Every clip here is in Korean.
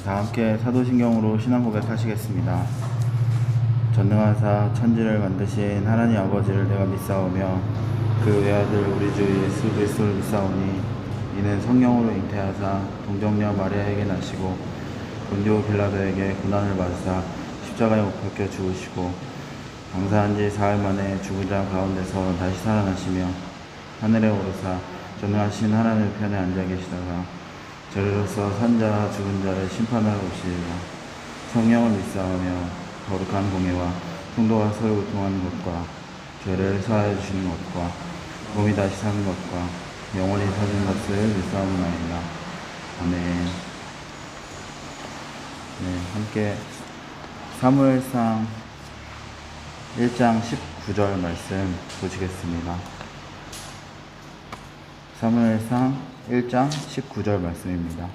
다 함께 사도신경으로 신앙 고백하시겠습니다. 전능하사 천지를 만드신 하나님 아버지를 내가 믿사오며 그 외아들 우리 주 예수 그리스도를 믿사오니 이는 성령으로 잉태하사 동정녀 마리아에게 나시고 본디오 빌라도에게 고난을 받으사 십자가에 못 박혀 죽으시고 장사한 지 사흘 만에 죽은 자 가운데서 다시 살아나시며 하늘에 오르사 전능하신 하나님의 편에 앉아 계시다가 저리로서 산자와 죽은 자를 심판하러 오시리라. 성령을 믿사오며 거룩한 공예와 성도가 서로 교통하는 것과 죄를 사하여 주시는 것과 몸이 다시 사는 것과 영원히 사는 것을 믿사옵나이다. 아멘. 네, 함께 사무엘상 1장 19절 말씀 보시겠습니다. 사무엘상 1장 19절 말씀입니다.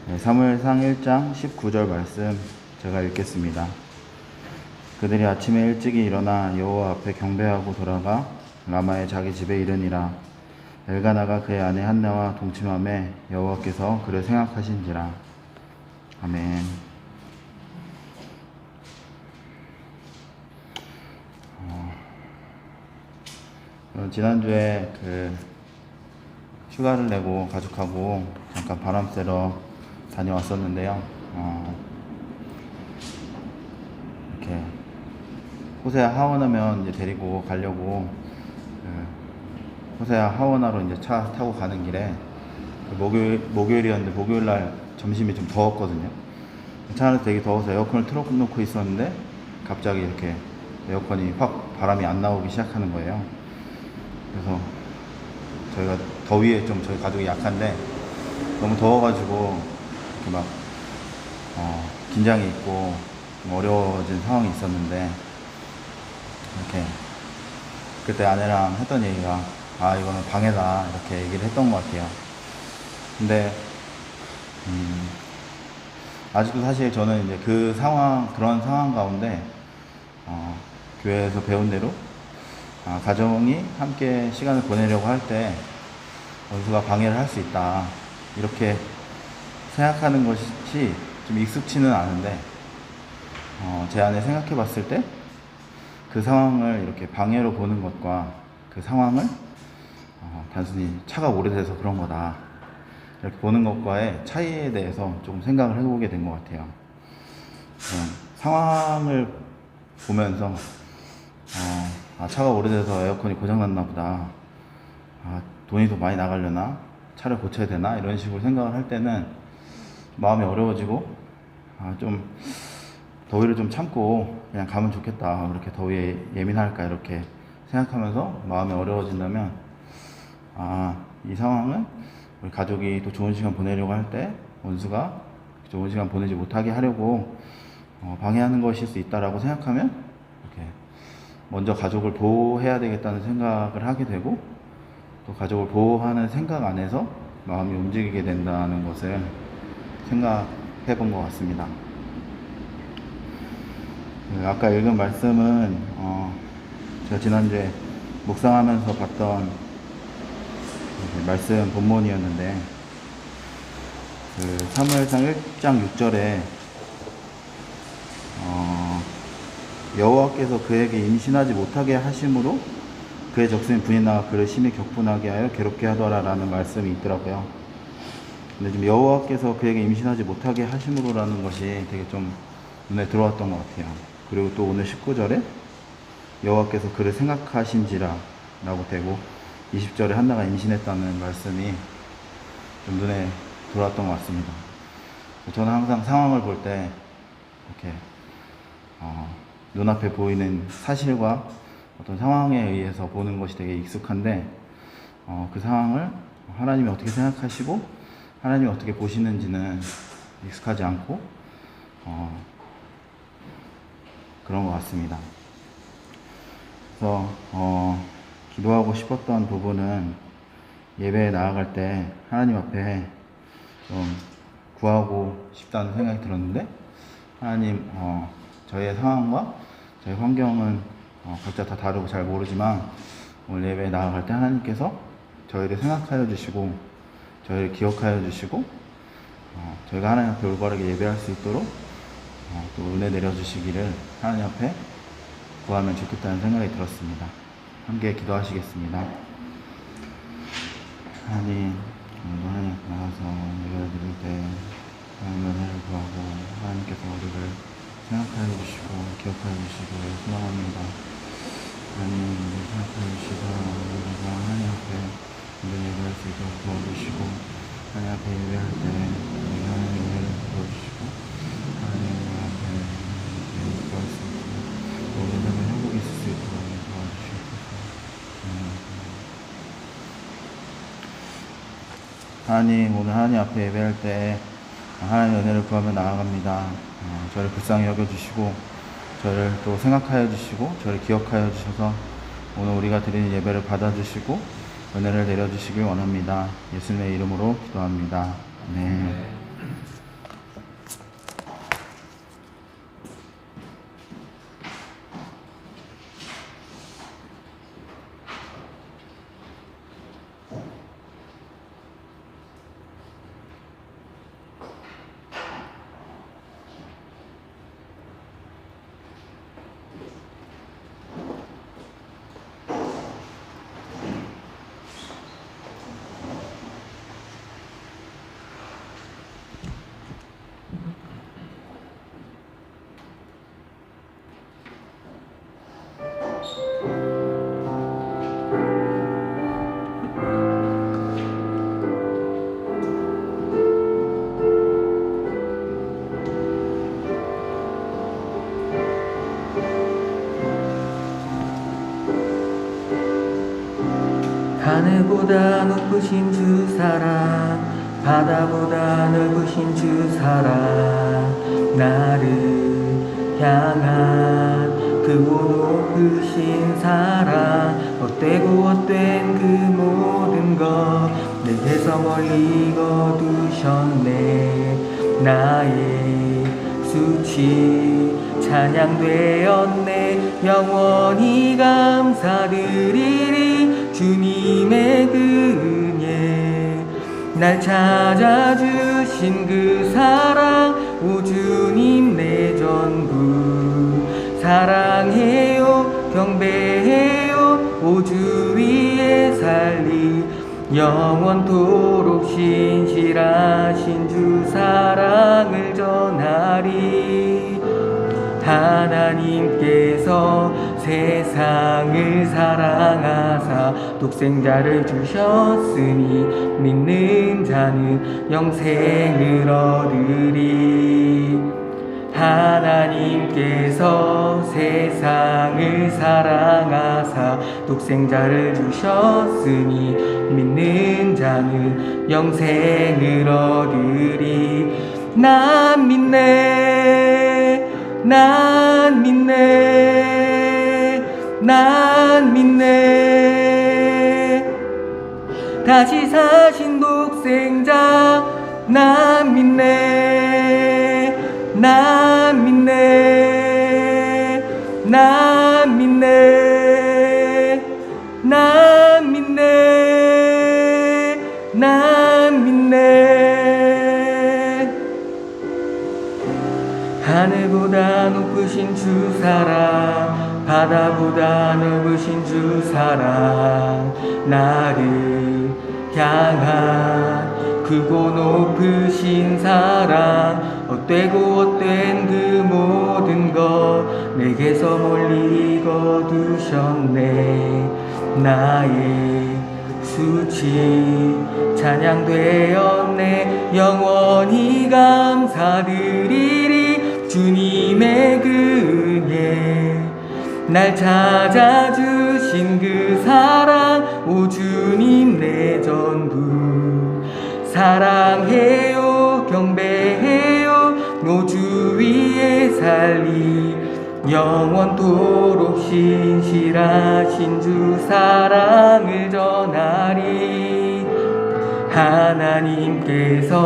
네, 사무엘상 1장 19절 말씀 제가 읽겠습니다. 그들이 아침에 일찍이 일어나 여호와 앞에 경배하고 돌아가 라마의 자기 집에 이르니라. 엘가나가 그의 아내 한나와 동침함에 여호와께서 그를 생각하신지라. 아멘. 지난주에 휴가를 내고 가족하고 잠깐 바람 쐬러 다녀왔었는데요. 이렇게 호세아 하원하면 이제 데리고 가려고 호세아 하원하러 이제 차 타고 가는 길에 목요일이었는데 목요일날 점심이 좀 더웠거든요. 차 안에서 되게 더워서 에어컨을 틀어놓고 있었는데 갑자기 이렇게 에어컨이 확 바람이 안 나오기 시작하는 거예요. 그래서 저희가 더위에 좀 저희 가족이 약한데 너무 더워가지고 이렇게 막 긴장이 있고 좀 어려워진 상황이 있었는데 이렇게 그때 아내랑 했던 얘기가 이거는 방해다 이렇게 얘기를 했던 것 같아요. 근데 아직도 사실 저는 이제 그런 상황 가운데 교회에서 배운 대로 가정이 함께 시간을 보내려고 할 때 원수가 방해를 할 수 있다 이렇게 생각하는 것이 좀 익숙치는 않은데 제 안에 생각해 봤을 때 그 상황을 이렇게 방해로 보는 것과 그 상황을 단순히 차가 오래돼서 그런 거다 이렇게 보는 것과의 차이에 대해서 좀 생각을 해보게 된 것 같아요. 상황을 보면서 차가 오래돼서 에어컨이 고장났나 보다. 돈이 더 많이 나가려나? 차를 고쳐야 되나? 이런 식으로 생각을 할 때는 마음이 어려워지고, 좀 더위를 좀 참고 그냥 가면 좋겠다. 이렇게 더위에 예민할까? 이렇게 생각하면서 마음이 어려워진다면, 이 상황은 우리 가족이 또 좋은 시간 보내려고 할 때 원수가 좋은 시간 보내지 못하게 하려고 방해하는 것일 수 있다라고 생각하면 이렇게 먼저 가족을 보호해야 되겠다는 생각을 하게 되고 또 가족을 보호하는 생각 안에서 마음이 움직이게 된다는 것을 생각해 본 것 같습니다. 아까 읽은 말씀은 제가 지난주에 묵상하면서 봤던 말씀 본문이었는데 사무엘상 1장 6절에 여호와께서 그에게 임신하지 못하게 하심으로 그의 적수인 분이 나가 그를 심히 격분하게 하여 괴롭게 하더라 라는 말씀이 있더라고요. 근데 지금 여호와께서 그에게 임신하지 못하게 하심으로라는 것이 되게 좀 눈에 들어왔던 것 같아요. 그리고 또 오늘 19절에 여호와께서 그를 생각하신지라 라고 되고 20절에 한나가 임신했다는 말씀이 좀 눈에 들어왔던 것 같습니다. 저는 항상 상황을 볼 때 이렇게 눈앞에 보이는 사실과 어떤 상황에 의해서 보는 것이 되게 익숙한데 그 상황을 하나님이 어떻게 생각하시고 하나님이 어떻게 보시는지는 익숙하지 않고 그런 것 같습니다. 그래서 기도하고 싶었던 부분은 예배에 나아갈 때 하나님 앞에 좀 구하고 싶다는 생각이 들었는데 하나님 저희의 상황과 저희 환경은 각자 다 다르고 잘 모르지만 오늘 예배에 나아갈 때 하나님께서 저희를 생각하여 주시고 저희를 기억하여 주시고 저희가 하나님 앞에 올바르게 예배할 수 있도록 또 은혜 내려주시기를 하나님 앞에 구하면 좋겠다는 생각이 들었습니다. 함께 기도하시겠습니다. 하나님, 오늘도 하나님 앞에 나가서 예배를 드릴 때 하나님 은혜를 구하고 하나님께서 우리를 생각하여 주시고 기억하여 주시고 소망합니다. 하나님, 우리를 생각하여 주시고 우리가 하나님 앞에 예배할 수 있도록 도와주시고 하나님 앞에 예배할 때 우리가 하나님 은혜를 부어주시고 하나님 앞에 구할 수 있고 우리 삶에 행복이 있을 수 있도록 도와주시옵소서. 하나님, 오늘 하나님 앞에 예배할 때 하나님의 은혜를 구하며 나아갑니다. 저를 불쌍히 여겨주시고 저를 또 생각하여 주시고 저를 기억하여 주셔서 오늘 우리가 드리는 예배를 받아주시고 은혜를 내려주시길 원합니다. 예수님의 이름으로 기도합니다. 아멘. 하늘보다 높으신 주 사랑, 바다보다 넓으신 주 사랑, 나를 향한 크고 높으신 사랑, 헛되고 헛된 그 모든 것 내게서 멀리 거두셨네. 나의 수치 찬양되었네. 영원히 감사드리리. 주님의 그 은혜, 날 찾아주신 그 사랑, 오 주님 내 전부. 사랑해요, 경배해요, 오 주 위에 살리. 영원토록 신실하신 주 사랑을 전하리. 하나님께서 세상을 사랑하사 독생자를 주셨으니 믿는 자는 영생을 얻으리. 하나님께서 세상을 사랑하사 독생자를 주셨으니 믿는 자는 영생을 얻으리. 난 믿네, 난 믿네, 난 믿네. 다시 사신 독생자, 난 믿네, 난 믿네, 난 믿네, 난 믿네, 난 믿네. 하늘보다 높으신 주 사랑, 바다보다 넓으신 주 사랑, 나를 향한 크고 높으신 사랑, 헛되고 헛된 그 모든 것 내게서 멀리 거두셨네. 나의 수치 찬양되었네. 영원히 감사드리리. 주님의 그 은혜, 날 찾아주신 그 사랑, 오 주님 내 전부. 사랑해요, 경배해요, 오 주 위에 살리. 영원토록 신실하신 주 사랑을 전하리. 하나님께서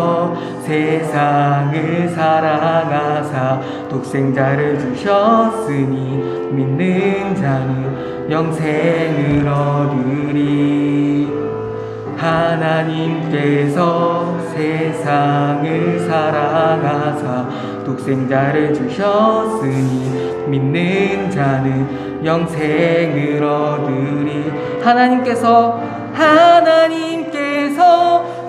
세상을 사랑하사 독생자를 주셨으니 믿는 자는 영생을 얻으리. 하나님께서 세상을 사랑하사 독생자를 주셨으니 믿는 자는 영생을 얻으리. 하나님께서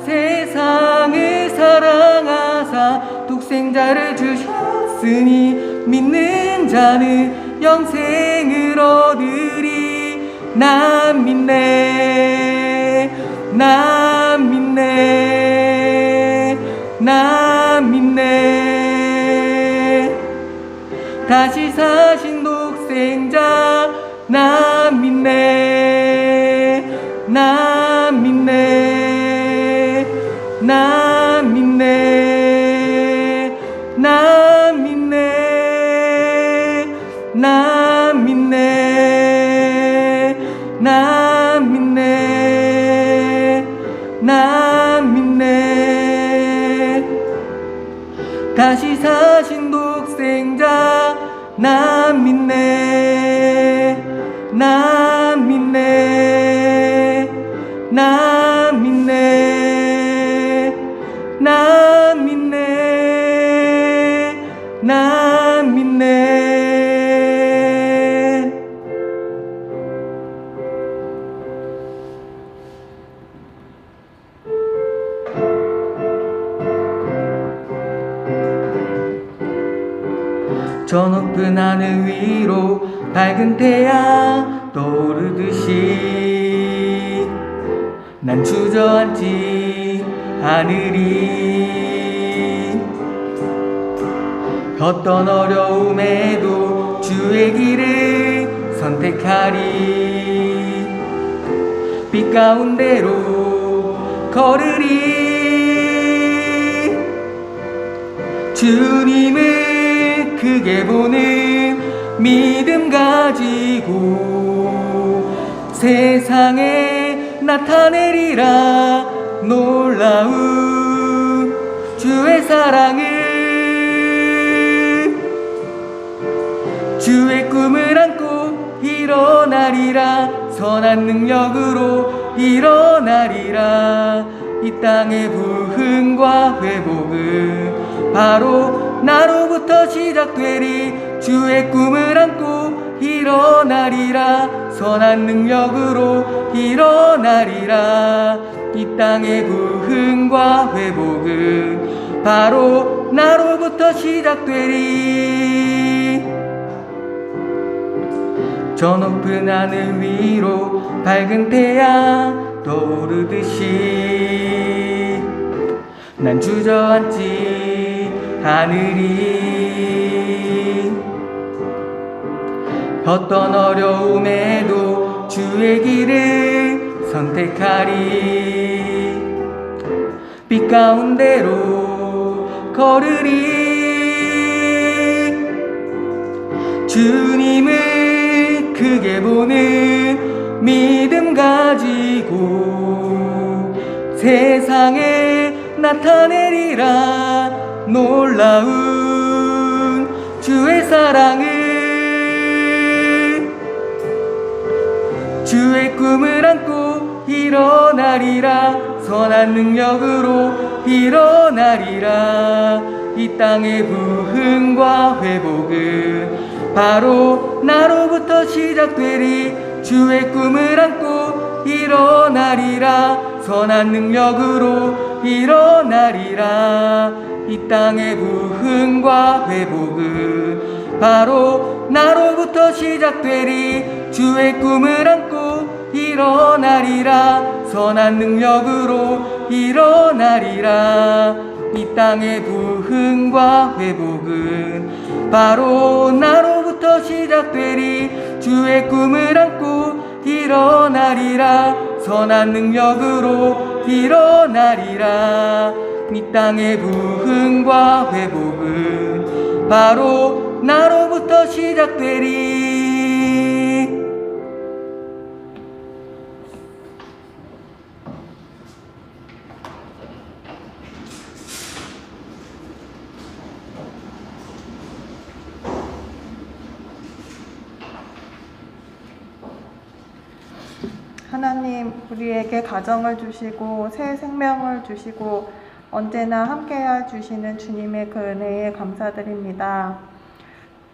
세상을 사랑하사 독생자를 주셨으니 믿는 자는 영생을 얻으리. 난 믿네, 난 믿네, 난 믿네. 다시 사신 독생자 난 믿네, 난 믿네, 난 믿네, 난 믿네, 난 믿네, 난 믿네, 난 믿네. 다시 사신 독생자 난 믿네, 난 믿네, 난 믿네, 난 믿네, 난 믿네. 저 높은 하늘 위로 밝은 태양 떠오르듯이 난 주저앉지 않으리. 어떤 어려움에도 주의 길을 선택하리. 빛 가운데로 걸으리. 주님을 크게 보는 믿음 가지고 세상에 나타내리라. 놀라운 주의 사랑을, 주의 꿈을 안고 일어나리라. 선한 능력으로 일어나리라. 이 땅의 부흥과 회복은 바로 나로부터 시작되리. 주의 꿈을 안고 일어나리라. 선한 능력으로 일어나리라. 이 땅의 부흥과 회복은 바로 나로부터 시작되리. 저 높은 하늘 위로 밝은 태양 떠오르듯이 난 주저앉지 않으리. 어떤 어려움에도 주의 길을 선택하리. 빛 가운데로 걸으리. 주님을 크게 보는 믿음 가지고 세상에 나타내리라. 놀라운 주의 사랑을, 주의 꿈을 안고 일어나리라. 선한 능력으로 일어나리라. 이 땅의 부흥과 회복은 바로 나로부터 시작되리. 주의 꿈을 안고 일어나리라. 선한 능력으로 일어나리라. 이 땅의 부흥과 회복은 바로 나로부터 시작되리. 주의 꿈을 안고 일어나리라. 선한 능력으로 일어나리라. 이 땅의 부흥과 회복은 바로 나로부터 시작되리. 주의 꿈을 안고 일어나리라. 선한 능력으로 일어나리라. 이 땅의 부흥과 회복은 바로 나로부터 시작되리. 하나님, 우리에게 가정을 주시고 새 생명을 주시고 언제나 함께해 주시는 주님의 그 은혜에 감사드립니다.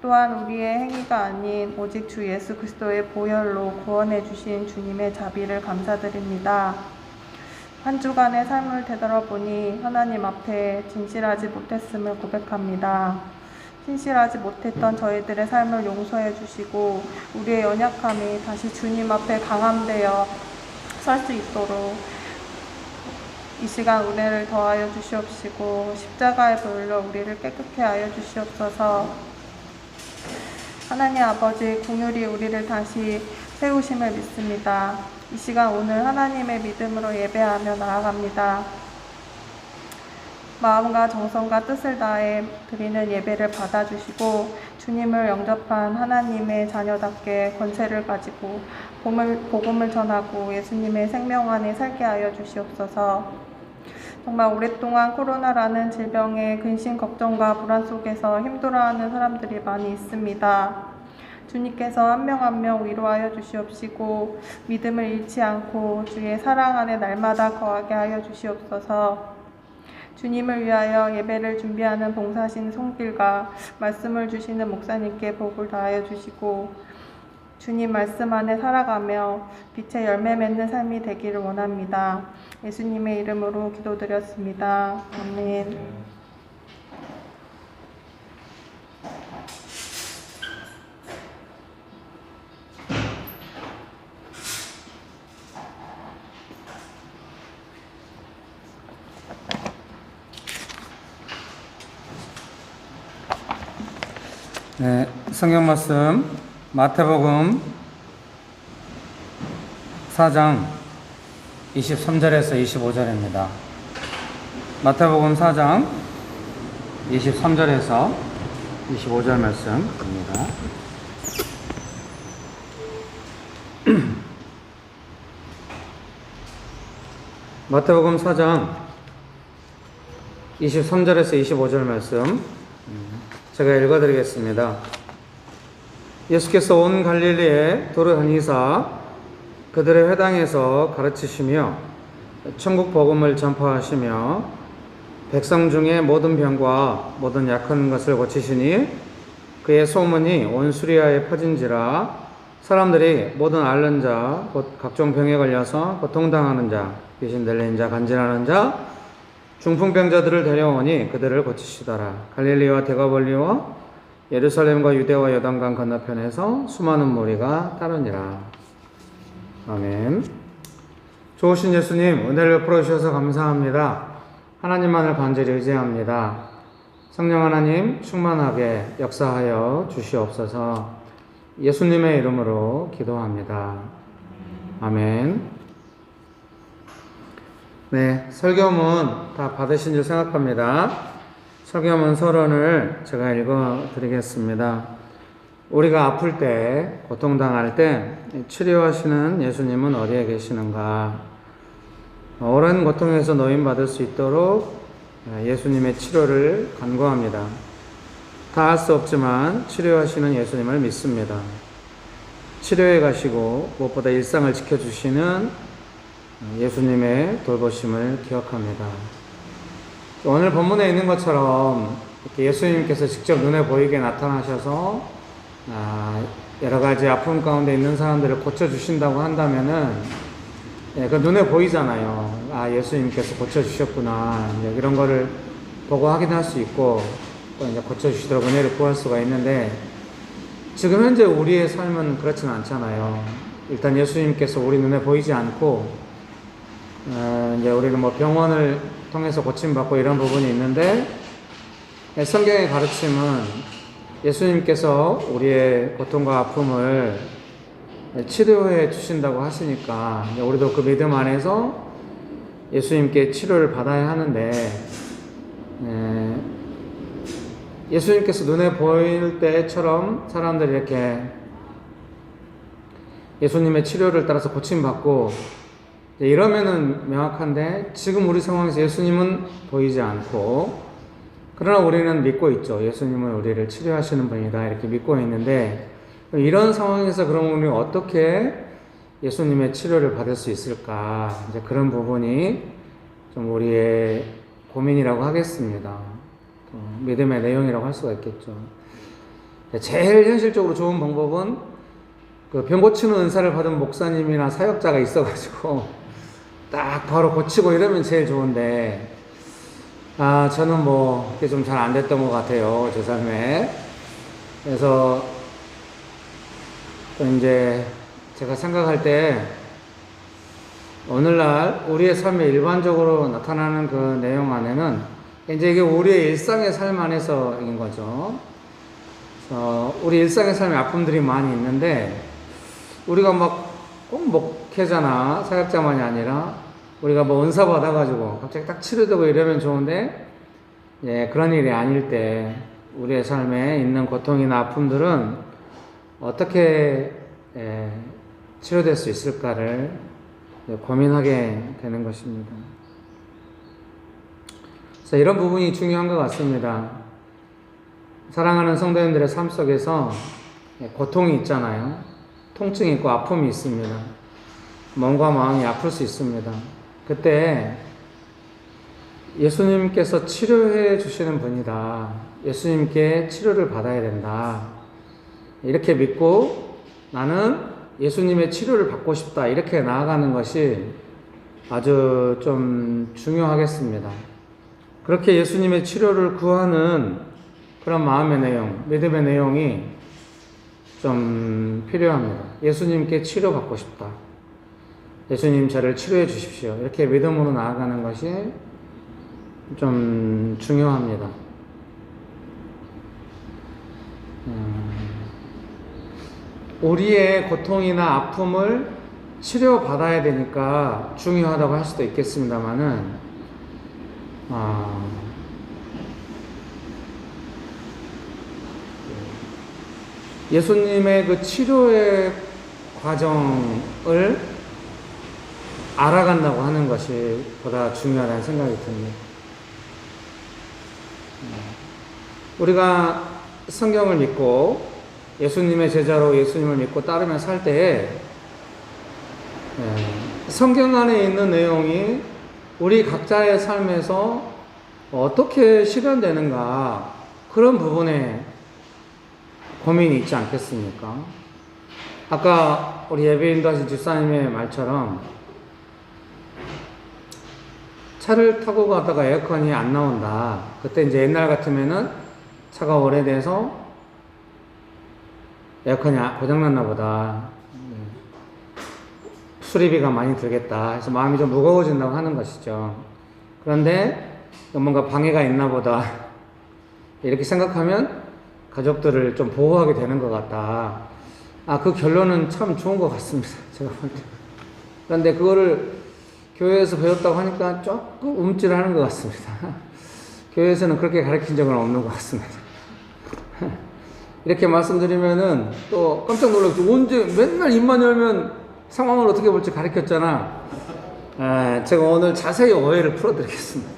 또한 우리의 행위가 아닌 오직 주 예수 그리스도의 보혈로 구원해 주신 주님의 자비를 감사드립니다. 한 주간의 삶을 되돌아보니 하나님 앞에 진실하지 못했음을 고백합니다. 신실하지 못했던 저희들의 삶을 용서해 주시고 우리의 연약함이 다시 주님 앞에 강함되어 설 수 있도록 이 시간 은혜를 더하여 주시옵시고 십자가의 보혈로 우리를 깨끗게 하여 주시옵소서. 하나님 아버지, 긍휼히 우리를 다시 세우심을 믿습니다. 이 시간 오늘 하나님의 믿음으로 예배하며 나아갑니다. 마음과 정성과 뜻을 다해 드리는 예배를 받아주시고 주님을 영접한 하나님의 자녀답게 권세를 가지고 복음을 전하고 예수님의 생명 안에 살게 하여 주시옵소서. 정말 오랫동안 코로나라는 질병의 근심 걱정과 불안 속에서 힘들어하는 사람들이 많이 있습니다. 주님께서 한 명 한 명 위로하여 주시옵시고 믿음을 잃지 않고 주의 사랑 안에 날마다 거하게 하여 주시옵소서. 주님을 위하여 예배를 준비하는 봉사신 손길과 말씀을 주시는 목사님께 복을 다하여 주시고 주님 말씀 안에 살아가며 빛의 열매 맺는 삶이 되기를 원합니다. 예수님의 이름으로 기도드렸습니다. 아멘. 네, 성경 말씀 마태복음 4장 23절에서 25절입니다. 마태복음 4장 23절에서 25절 말씀입니다. 마태복음 4장 23절에서 25절 말씀 제가 읽어드리겠습니다. 예수께서 온 갈릴리에 도로 다니사 그들의 회당에서 가르치시며 천국 복음을 전파하시며 백성 중에 모든 병과 모든 약한 것을 고치시니 그의 소문이 온 수리아에 퍼진지라. 사람들이 모든 앓는 자 곧 각종 병에 걸려서 고통당하는 자 귀신 들린 자 간질하는 자 중풍병자들을 데려오니 그들을 고치시더라. 갈릴리와 데가볼리와 예루살렘과 유대와 요단강 건너편에서 수많은 무리가 따르니라. 아멘. 좋으신 예수님, 은혜를 베풀어 주셔서 감사합니다. 하나님만을 간절히 의지합니다. 성령 하나님 충만하게 역사하여 주시옵소서. 예수님의 이름으로 기도합니다. 아멘. 네, 설교문 다 받으신 줄 생각합니다. 설교문 서론을 제가 읽어 드리겠습니다. 우리가 아플 때, 고통당할 때 치료하시는 예수님은 어디에 계시는가? 오랜 고통에서 노임받을 수 있도록 예수님의 치료를 간구합니다. 다 할 수 없지만 치료하시는 예수님을 믿습니다. 치료해 가시고 무엇보다 일상을 지켜주시는 예수님의 돌보심을 기억합니다. 오늘 본문에 있는 것처럼 이렇게 예수님께서 직접 눈에 보이게 나타나셔서 여러 가지 아픔 가운데 있는 사람들을 고쳐주신다고 한다면은 그 눈에 보이잖아요. 예수님께서 고쳐주셨구나. 이런 거를 보고 확인할 수 있고 또 이제 고쳐주시도록 은혜를 구할 수가 있는데 지금 현재 우리의 삶은 그렇지는 않잖아요. 일단 예수님께서 우리 눈에 보이지 않고 이제 우리는 뭐 병원을 통해서 고침받고 이런 부분이 있는데 성경의 가르침은 예수님께서 우리의 고통과 아픔을 치료해 주신다고 하시니까 우리도 그 믿음 안에서 예수님께 치료를 받아야 하는데 예수님께서 눈에 보일 때처럼 사람들이 이렇게 예수님의 치료를 따라서 고침받고 이러면은 명확한데 지금 우리 상황에서 예수님은 보이지 않고 그러나 우리는 믿고 있죠. 예수님은 우리를 치료하시는 분이다 이렇게 믿고 있는데 이런 상황에서 그럼 우리 어떻게 예수님의 치료를 받을 수 있을까? 이제 그런 부분이 좀 우리의 고민이라고 하겠습니다. 또 믿음의 내용이라고 할 수가 있겠죠. 제일 현실적으로 좋은 방법은 그 병 고치는 은사를 받은 목사님이나 사역자가 있어가지고 딱 바로 고치고 이러면 제일 좋은데, 저는 뭐 그게 좀 잘 안 됐던 것 같아요, 제 삶에. 그래서 또 이제 제가 생각할 때 오늘날 우리의 삶에 일반적으로 나타나는 그 내용 안에는 이제 이게 우리의 일상의 삶 안에서인 거죠. 우리 일상의 삶에 아픔들이 많이 있는데, 우리가 막 꼭 목회자나 사역자만이 아니라 우리가 뭐 은사 받아가지고 갑자기 딱 치료되고 이러면 좋은데, 예, 그런 일이 아닐 때 우리의 삶에 있는 고통이나 아픔들은 어떻게 치료될 수 있을까를 고민하게 되는 것입니다. 그래서 이런 부분이 중요한 것 같습니다. 사랑하는 성도님들의 삶 속에서 고통이 있잖아요. 통증이 있고 아픔이 있습니다. 몸과 마음이 아플 수 있습니다. 그때 예수님께서 치료해 주시는 분이다. 예수님께 치료를 받아야 된다. 이렇게 믿고 나는 예수님의 치료를 받고 싶다. 이렇게 나아가는 것이 아주 좀 중요하겠습니다. 그렇게 예수님의 치료를 구하는 그런 마음의 내용, 믿음의 내용이 좀 필요합니다. 예수님께 치료받고 싶다. 예수님 저를 치료해 주십시오. 이렇게 믿음으로 나아가는 것이 좀 중요합니다. 우리의 고통이나 아픔을 치료받아야 되니까 중요하다고 할 수도 있겠습니다만은, 예수님의 그 치료의 과정을 알아간다고 하는 것이 보다 중요하다는 생각이 듭니다. 우리가 성경을 믿고 예수님의 제자로 예수님을 믿고 따르며 살 때에 성경 안에 있는 내용이 우리 각자의 삶에서 어떻게 실현되는가, 그런 부분에 고민이 있지 않겠습니까? 아까 우리 예배인도 하신 집사님의 말처럼 차를 타고 가다가 에어컨이 안 나온다. 그때 이제 옛날 같으면은 차가 오래돼서 에어컨이 고장났나 보다. 수리비가 많이 들겠다 해서 마음이 좀 무거워진다고 하는 것이죠. 그런데 뭔가 방해가 있나 보다. 이렇게 생각하면 가족들을 좀 보호하게 되는 것 같다. 그 결론은 참 좋은 것 같습니다. 제가 볼 때. 그런데 그거를 교회에서 배웠다고 하니까 조금 움찔하는 것 같습니다. 교회에서는 그렇게 가르친 적은 없는 것 같습니다. 이렇게 말씀드리면은 또 깜짝 놀라죠. 언제 맨날 입만 열면 상황을 어떻게 볼지 가르쳤잖아. 제가 오늘 자세히 오해를 풀어드리겠습니다.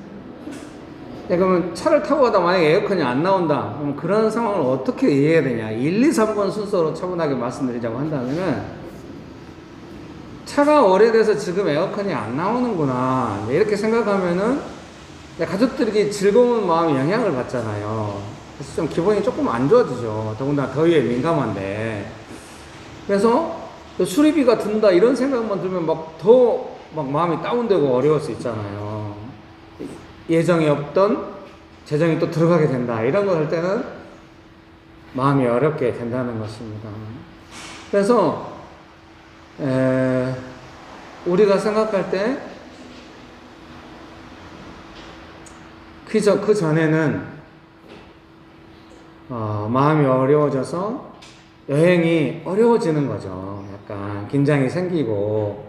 그러면 차를 타고 가다 만약에 에어컨이 안 나온다. 그럼 그런 상황을 어떻게 이해해야 되냐. 1, 2, 3번 순서로 차분하게 말씀드리자고 한다면, 차가 오래돼서 지금 에어컨이 안 나오는구나. 이렇게 생각하면은 가족들에게 즐거운 마음이 영향을 받잖아요. 그래서 좀 기분이 조금 안 좋아지죠. 더군다나 더위에 민감한데. 그래서 수리비가 든다 이런 생각만 들면 더 마음이 다운되고 어려울 수 있잖아요. 예정이 없던 재정이 또 들어가게 된다. 이런 거 할 때는 마음이 어렵게 된다는 것입니다. 그래서 우리가 생각할 때 그 전에는 마음이 어려워져서 여행이 어려워지는 거죠. 약간 긴장이 생기고,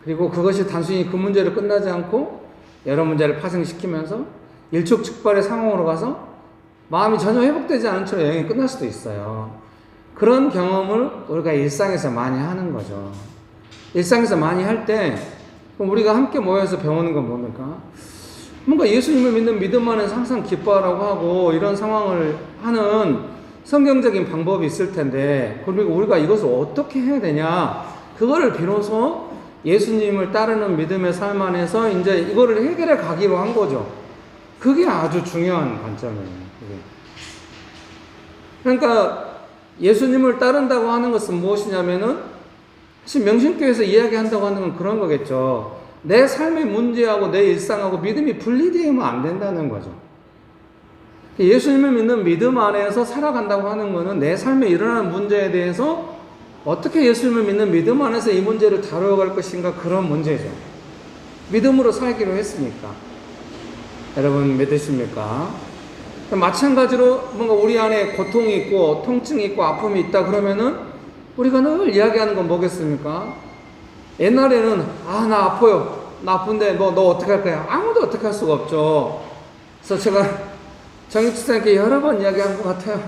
그리고 그것이 단순히 그 문제로 끝나지 않고 여러 문제를 파생시키면서 일촉즉발의 상황으로 가서 마음이 전혀 회복되지 않은 채로 여행이 끝날 수도 있어요. 그런 경험을 우리가 일상에서 많이 하는 거죠. 일상에서 많이 할 때 우리가 함께 모여서 배우는 건 뭡니까? 뭔가 예수님을 믿는 믿음 안에서 항상 기뻐하라고 하고 이런 상황을 하는 성경적인 방법이 있을 텐데, 그리고 우리가 이것을 어떻게 해야 되냐, 그거를 비로소 예수님을 따르는 믿음의 삶 안에서 이제 이거를 해결해 가기로 한 거죠. 그게 아주 중요한 관점이에요. 그게. 그러니까 예수님을 따른다고 하는 것은 무엇이냐면은 사실 명신교에서 이야기한다고 하는 건 그런 거겠죠. 내 삶의 문제하고 내 일상하고 믿음이 분리되면 안 된다는 거죠. 예수님을 믿는 믿음 안에서 살아간다고 하는 것은 내 삶에 일어나는 문제에 대해서 어떻게 예수님을 믿는 믿음 안에서 이 문제를 다뤄갈 것인가, 그런 문제죠. 믿음으로 살기로 했으니까. 여러분 믿으십니까? 마찬가지로 뭔가 우리 안에 고통이 있고 통증이 있고 아픔이 있다 그러면은 우리가 늘 이야기하는 건 뭐겠습니까? 옛날에는 나 아파요. 나 아픈데 너 어떻게 할 거야? 아무도 어떻게 할 수가 없죠. 그래서 제가 정익집사님께 여러 번 이야기한 것 같아요.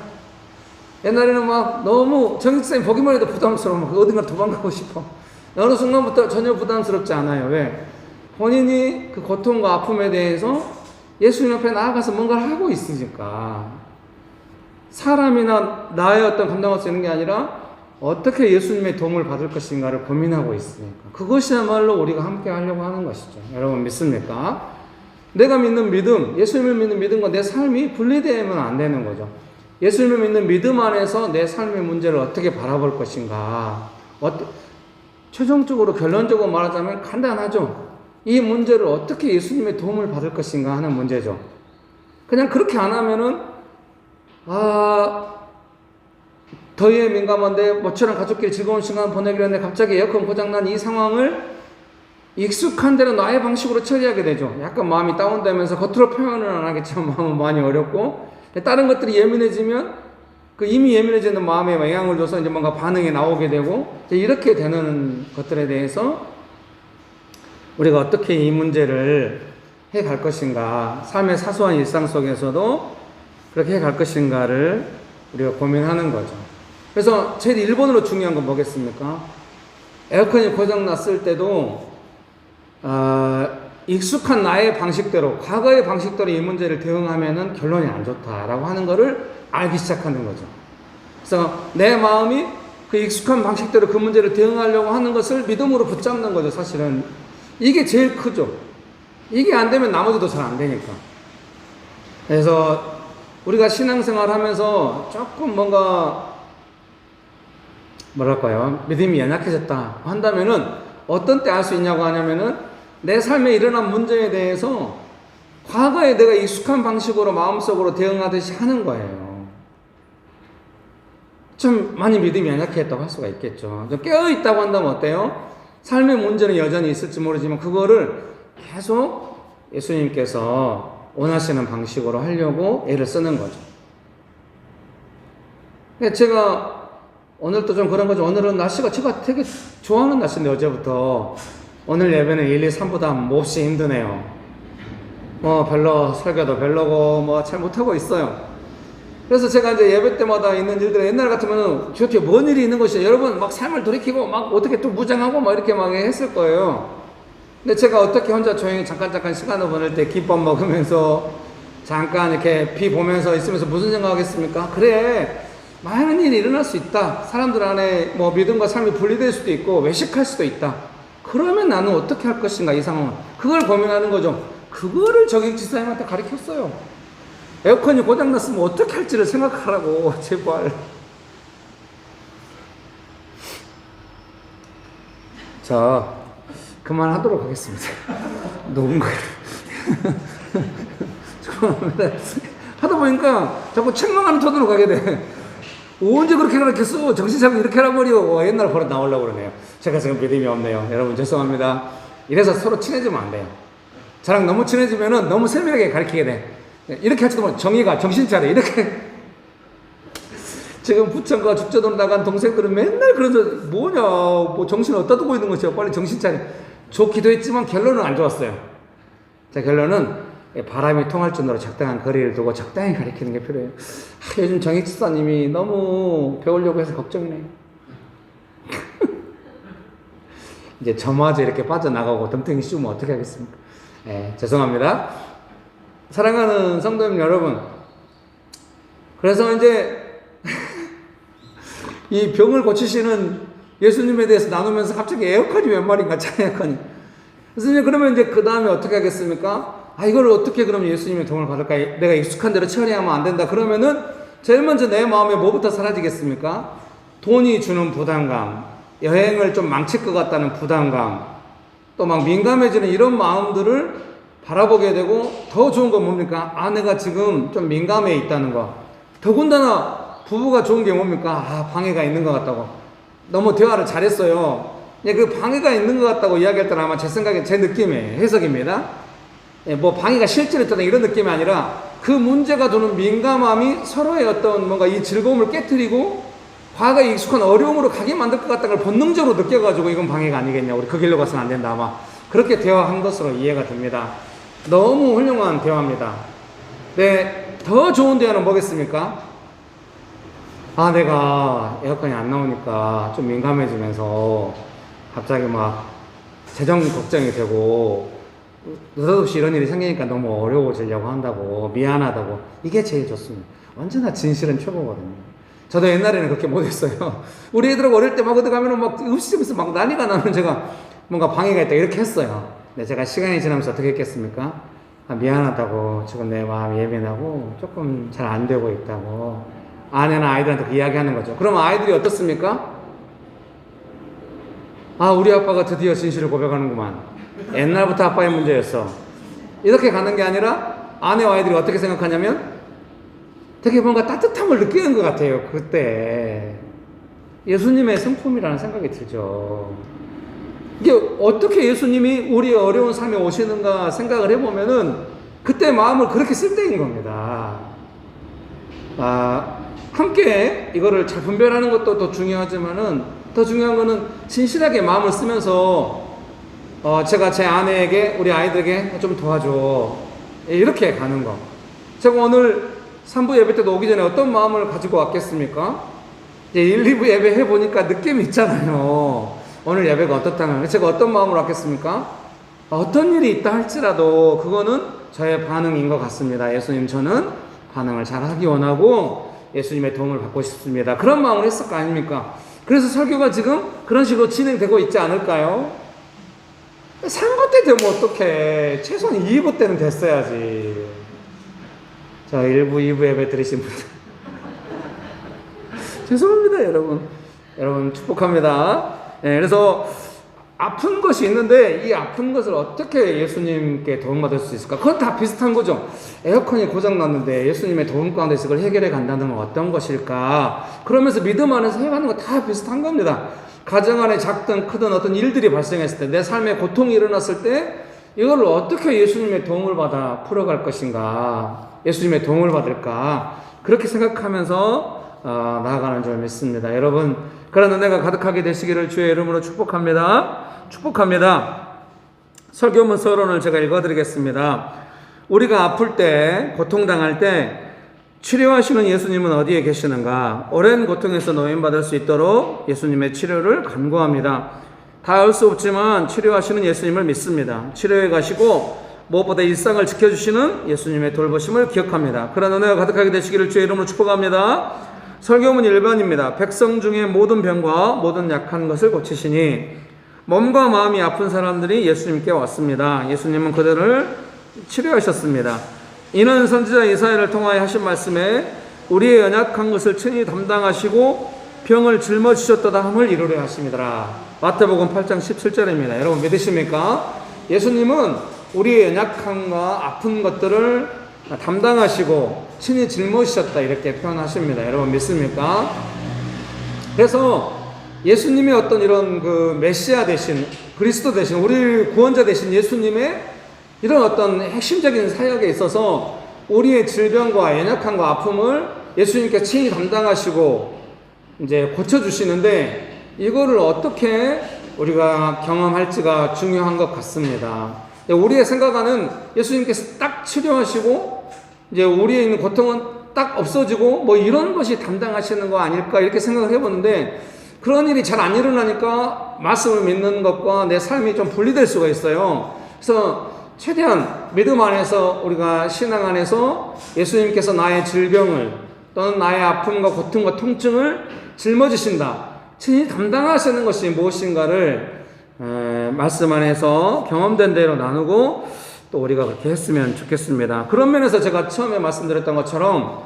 옛날에는 막 너무 정익집사님 보기만 해도 부담스러워. 막 어딘가 도망가고 싶어. 어느 순간부터 전혀 부담스럽지 않아요. 왜? 본인이 그 고통과 아픔에 대해서 예수님 앞에 나아가서 뭔가를 하고 있으니까. 사람이나 나의 어떤 감당할 수 있는 게 아니라 어떻게 예수님의 도움을 받을 것인가를 고민하고 있으니까. 그것이야말로 우리가 함께 하려고 하는 것이죠. 여러분 믿습니까? 내가 믿는 믿음, 예수님을 믿는 믿음과 내 삶이 분리되면 안 되는 거죠. 예수님을 믿는 믿음 안에서 내 삶의 문제를 어떻게 바라볼 것인가. 최종적으로 결론적으로 말하자면 간단하죠. 이 문제를 어떻게 예수님의 도움을 받을 것인가 하는 문제죠. 그냥 그렇게 안 하면은 더위에 민감한데 모처럼 가족끼리 즐거운 시간 보내기로 했는데 갑자기 에어컨 고장난 이 상황을 익숙한 대로 나의 방식으로 처리하게 되죠. 약간 마음이 다운되면서 겉으로 표현은 안 하겠지만 마음은 많이 어렵고, 다른 것들이 예민해지면 그 이미 예민해지는 마음에 영향을 줘서 이제 뭔가 반응이 나오게 되고, 이렇게 되는 것들에 대해서 우리가 어떻게 이 문제를 해 갈 것인가, 삶의 사소한 일상 속에서도 그렇게 해 갈 것인가를 우리가 고민하는 거죠. 그래서 제일 1번으로 중요한 건 뭐겠습니까? 에어컨이 고장났을 때도 익숙한 나의 방식대로, 과거의 방식대로 이 문제를 대응하면은 결론이 안 좋다라고 하는 거를 알기 시작하는 거죠. 그래서 내 마음이 그 익숙한 방식대로 그 문제를 대응하려고 하는 것을 믿음으로 붙잡는 거죠. 사실은 이게 제일 크죠. 이게 안 되면 나머지도 잘 안 되니까. 그래서 우리가 신앙생활 하면서 조금 뭔가 뭐랄까요, 믿음이 연약해졌다 한다면은 어떤 때 알 수 있냐고 하냐면은 내 삶에 일어난 문제에 대해서 과거에 내가 익숙한 방식으로 마음속으로 대응하듯이 하는 거예요. 좀 많이 믿음이 연약했다고 할 수가 있겠죠. 좀 깨어있다고 한다면 어때요? 삶의 문제는 여전히 있을지 모르지만 그거를 계속 예수님께서 원하시는 방식으로 하려고 애를 쓰는 거죠. 제가 오늘도 좀 그런 거죠. 오늘은 날씨가 제가 되게 좋아하는 날씨인데 어제부터 오늘 예배는 1, 2, 3보다 몹시 힘드네요. 별로 설교도 별로고 잘 못하고 있어요. 그래서 제가 이제 예배 때마다 있는 일들, 옛날 같으면은 도대체 뭔 일이 있는 것이죠. 여러분 막 삶을 돌이키고 막 어떻게 또 무장하고 막 이렇게 막 했을 거예요. 근데 제가 어떻게 혼자 조용히 잠깐 시간을 보낼 때 김밥 먹으면서 잠깐 이렇게 비 보면서 있으면서 무슨 생각하겠습니까? 그래, 많은 일이 일어날 수 있다. 사람들 안에 믿음과 삶이 분리될 수도 있고 외식할 수도 있다. 그러면 나는 어떻게 할 것인가, 이 상황은. 그걸 고민하는 거죠. 그거를 정익지사님한테 가르쳤어요. 에어컨이 고장났으면 어떻게 할지를 생각하라고, 제발. 자, 그만하도록 하겠습니다. 누군가를. 하다 보니까 자꾸 책망하는 톤으로 가게 돼. 언제 그렇게 가르쳤어? 정신 차리고 이렇게 하란 말이요. 옛날 버릇 나오려고 그러네요. 제가 지금 믿음이 없네요. 여러분 죄송합니다. 이래서 서로 친해지면 안 돼요. 저랑 너무 친해지면은 너무 세밀하게 가르치게 돼. 이렇게 할지도 모르고 정의가 정신 차려. 이렇게. 지금 부천과 죽전으로 나간 동생들은 맨날 그러면서 뭐냐, 정신 어디다 두고 있는 것이야. 빨리 정신 차려. 좋기도 했지만 결론은 안 좋았어요. 자, 결론은 바람이 통할 정도로 적당한 거리를 두고 적당히 가리키는 게 필요해요. 요즘 정익집사님이 너무 배우려고 해서 걱정이네요. 이제 저마저 이렇게 빠져나가고 덤탱이 씌우면 어떻게 하겠습니까? 죄송합니다. 사랑하는 성도님 여러분, 그래서 이제 이 병을 고치시는 예수님에 대해서 나누면서 갑자기 에어컨이 웬 말인가, 차 에어컨이. 예수님, 그러면 이제 그 다음에 어떻게 하겠습니까? 이걸 어떻게 그러면 예수님의 도움을 받을까? 내가 익숙한 대로 처리하면 안 된다. 그러면은 제일 먼저 내 마음에 뭐부터 사라지겠습니까? 돈이 주는 부담감, 여행을 좀 망칠 것 같다는 부담감, 또 막 민감해지는 이런 마음들을 바라보게 되고, 더 좋은 건 뭡니까? 아내가 지금 좀 민감해 있다는 거. 더군다나 부부가 좋은 게 뭡니까? 방해가 있는 것 같다고. 너무 대화를 잘했어요. 그 방해가 있는 것 같다고 이야기할 때는 아마 제 생각에 제 느낌의 해석입니다. 뭐 방해가 실제로 있다는 이런 느낌이 아니라 그 문제가 두는 민감함이 서로의 어떤 뭔가 이 즐거움을 깨트리고 과거에 익숙한 어려움으로 가게 만들 것 같다는 걸 본능적으로 느껴가지고 이건 방해가 아니겠냐, 우리 그 길로 가서는 안 된다, 아마 그렇게 대화한 것으로 이해가 됩니다. 너무 훌륭한 대화입니다. 네, 더 좋은 대화는 뭐겠습니까? 내가 에어컨이 안 나오니까 좀 민감해지면서 갑자기 막 재정 걱정이 되고 느닷없이 이런 일이 생기니까 너무 어려워지려고 한다고, 미안하다고. 이게 제일 좋습니다. 언제나 진실은 최고거든요. 저도 옛날에는 그렇게 못했어요. 우리 애들하고 어릴 때 막 어디 가면은 막 음식점에서 막 난리가 나면 제가 뭔가 방해가 있다 이렇게 했어요. 근데 제가 시간이 지나면서 어떻게 했겠습니까? 미안하다고, 지금 내 마음이 예민하고 조금 잘 안 되고 있다고 아내나 아이들한테 그 이야기하는 거죠. 그러면 아이들이 어떻습니까? 우리 아빠가 드디어 진실을 고백하는구만. 옛날부터 아빠의 문제였어. 이렇게 가는 게 아니라 아내와 아이들이 어떻게 생각하냐면 되게 뭔가 따뜻함을 느끼는 것 같아요. 그때 예수님의 성품이라는 생각이 들죠. 이게 어떻게 예수님이 우리의 어려운 삶에 오시는가 생각을 해보면은 그때 마음을 그렇게 쓸 때인 겁니다. 함께 이거를 잘 분별하는 것도 더 중요하지만은 더 중요한 거는 진실하게 마음을 쓰면서 제가 제 아내에게, 우리 아이들에게 좀 도와줘, 이렇게 가는 거. 제가 오늘 3부 예배 때도 오기 전에 어떤 마음을 가지고 왔겠습니까? 이제 1, 2부 예배 해보니까 느낌이 있잖아요. 오늘 예배가 어떻다면 제가 어떤 마음으로 왔겠습니까? 어떤 일이 있다 할지라도 그거는 저의 반응인 것 같습니다. 예수님, 저는 반응을 잘 하기 원하고 예수님의 도움을 받고 싶습니다. 그런 마음을 했을 거 아닙니까? 그래서 설교가 지금 그런 식으로 진행되고 있지 않을까요? 3부 때 되면 어떡해. 최소한 2부 때는 됐어야지. 자, 1부, 2부 예배 들으신 분들 죄송합니다, 여러분. 여러분 축복합니다. 그래서 아픈 것이 있는데 이 아픈 것을 어떻게 예수님께 도움받을 수 있을까? 그건 다 비슷한 거죠. 에어컨이 고장났는데 예수님의 도움 가운데서 그걸 해결해 간다는 건 어떤 것일까? 그러면서 믿음 안에서 해가는 거 다 비슷한 겁니다. 가정 안에 작든 크든 어떤 일들이 발생했을 때, 내 삶에 고통이 일어났을 때 이걸 어떻게 예수님의 도움을 받아 풀어갈 것인가, 예수님의 도움을 받을까, 그렇게 생각하면서 나아가는 줄 믿습니다. 여러분, 그런 은혜가 가득하게 되시기를 주의 이름으로 축복합니다. 축복합니다. 설교문 서론을 제가 읽어드리겠습니다. 우리가 아플 때, 고통당할 때 치료하시는 예수님은 어디에 계시는가? 오랜 고통에서 노인받을 수 있도록 예수님의 치료를 간구합니다. 다 알 수 없지만 치료하시는 예수님을 믿습니다. 치료해 가시고 무엇보다 일상을 지켜주시는 예수님의 돌보심을 기억합니다. 그런 은혜가 가득하게 되시기를 주의 이름으로 축복합니다. 설교문 1번입니다. 백성 중에 모든 병과 모든 약한 것을 고치시니, 몸과 마음이 아픈 사람들이 예수님께 왔습니다. 예수님은 그들을 치료하셨습니다. 이는 선지자 이사야를 통하여 하신 말씀에 우리의 연약한 것을 친히 담당하시고 병을 짊어지셨도다 함을 이루려 하심이더라. 마태복음 8장 17절입니다. 여러분 믿으십니까? 예수님은 우리의 연약함과 아픈 것들을 담당하시고 친히 짊어지셨다, 이렇게 표현하십니다. 여러분 믿습니까? 그래서 예수님의 어떤 이런 그 메시아 되신, 그리스도 되신, 우리 구원자 되신 예수님의 이런 어떤 핵심적인 사역에 있어서 우리의 질병과 연약함과 아픔을 예수님께 친히 담당하시고 이제 고쳐주시는데, 이거를 어떻게 우리가 경험할지가 중요한 것 같습니다. 우리의 생각하는 예수님께서 딱 치료하시고 이제 우리에 있는 고통은 딱 없어지고 뭐 이런 것이 담당하시는 거 아닐까, 이렇게 생각을 해보는데, 그런 일이 잘 안 일어나니까 말씀을 믿는 것과 내 삶이 좀 분리될 수가 있어요. 그래서 최대한 믿음 안에서, 우리가 신앙 안에서 예수님께서 나의 질병을 또는 나의 아픔과 고통과 통증을 짊어지신다, 친히 담당하시는 것이 무엇인가를 말씀 안에서 경험된 대로 나누고 또 우리가 그렇게 했으면 좋겠습니다. 그런 면에서 제가 처음에 말씀드렸던 것처럼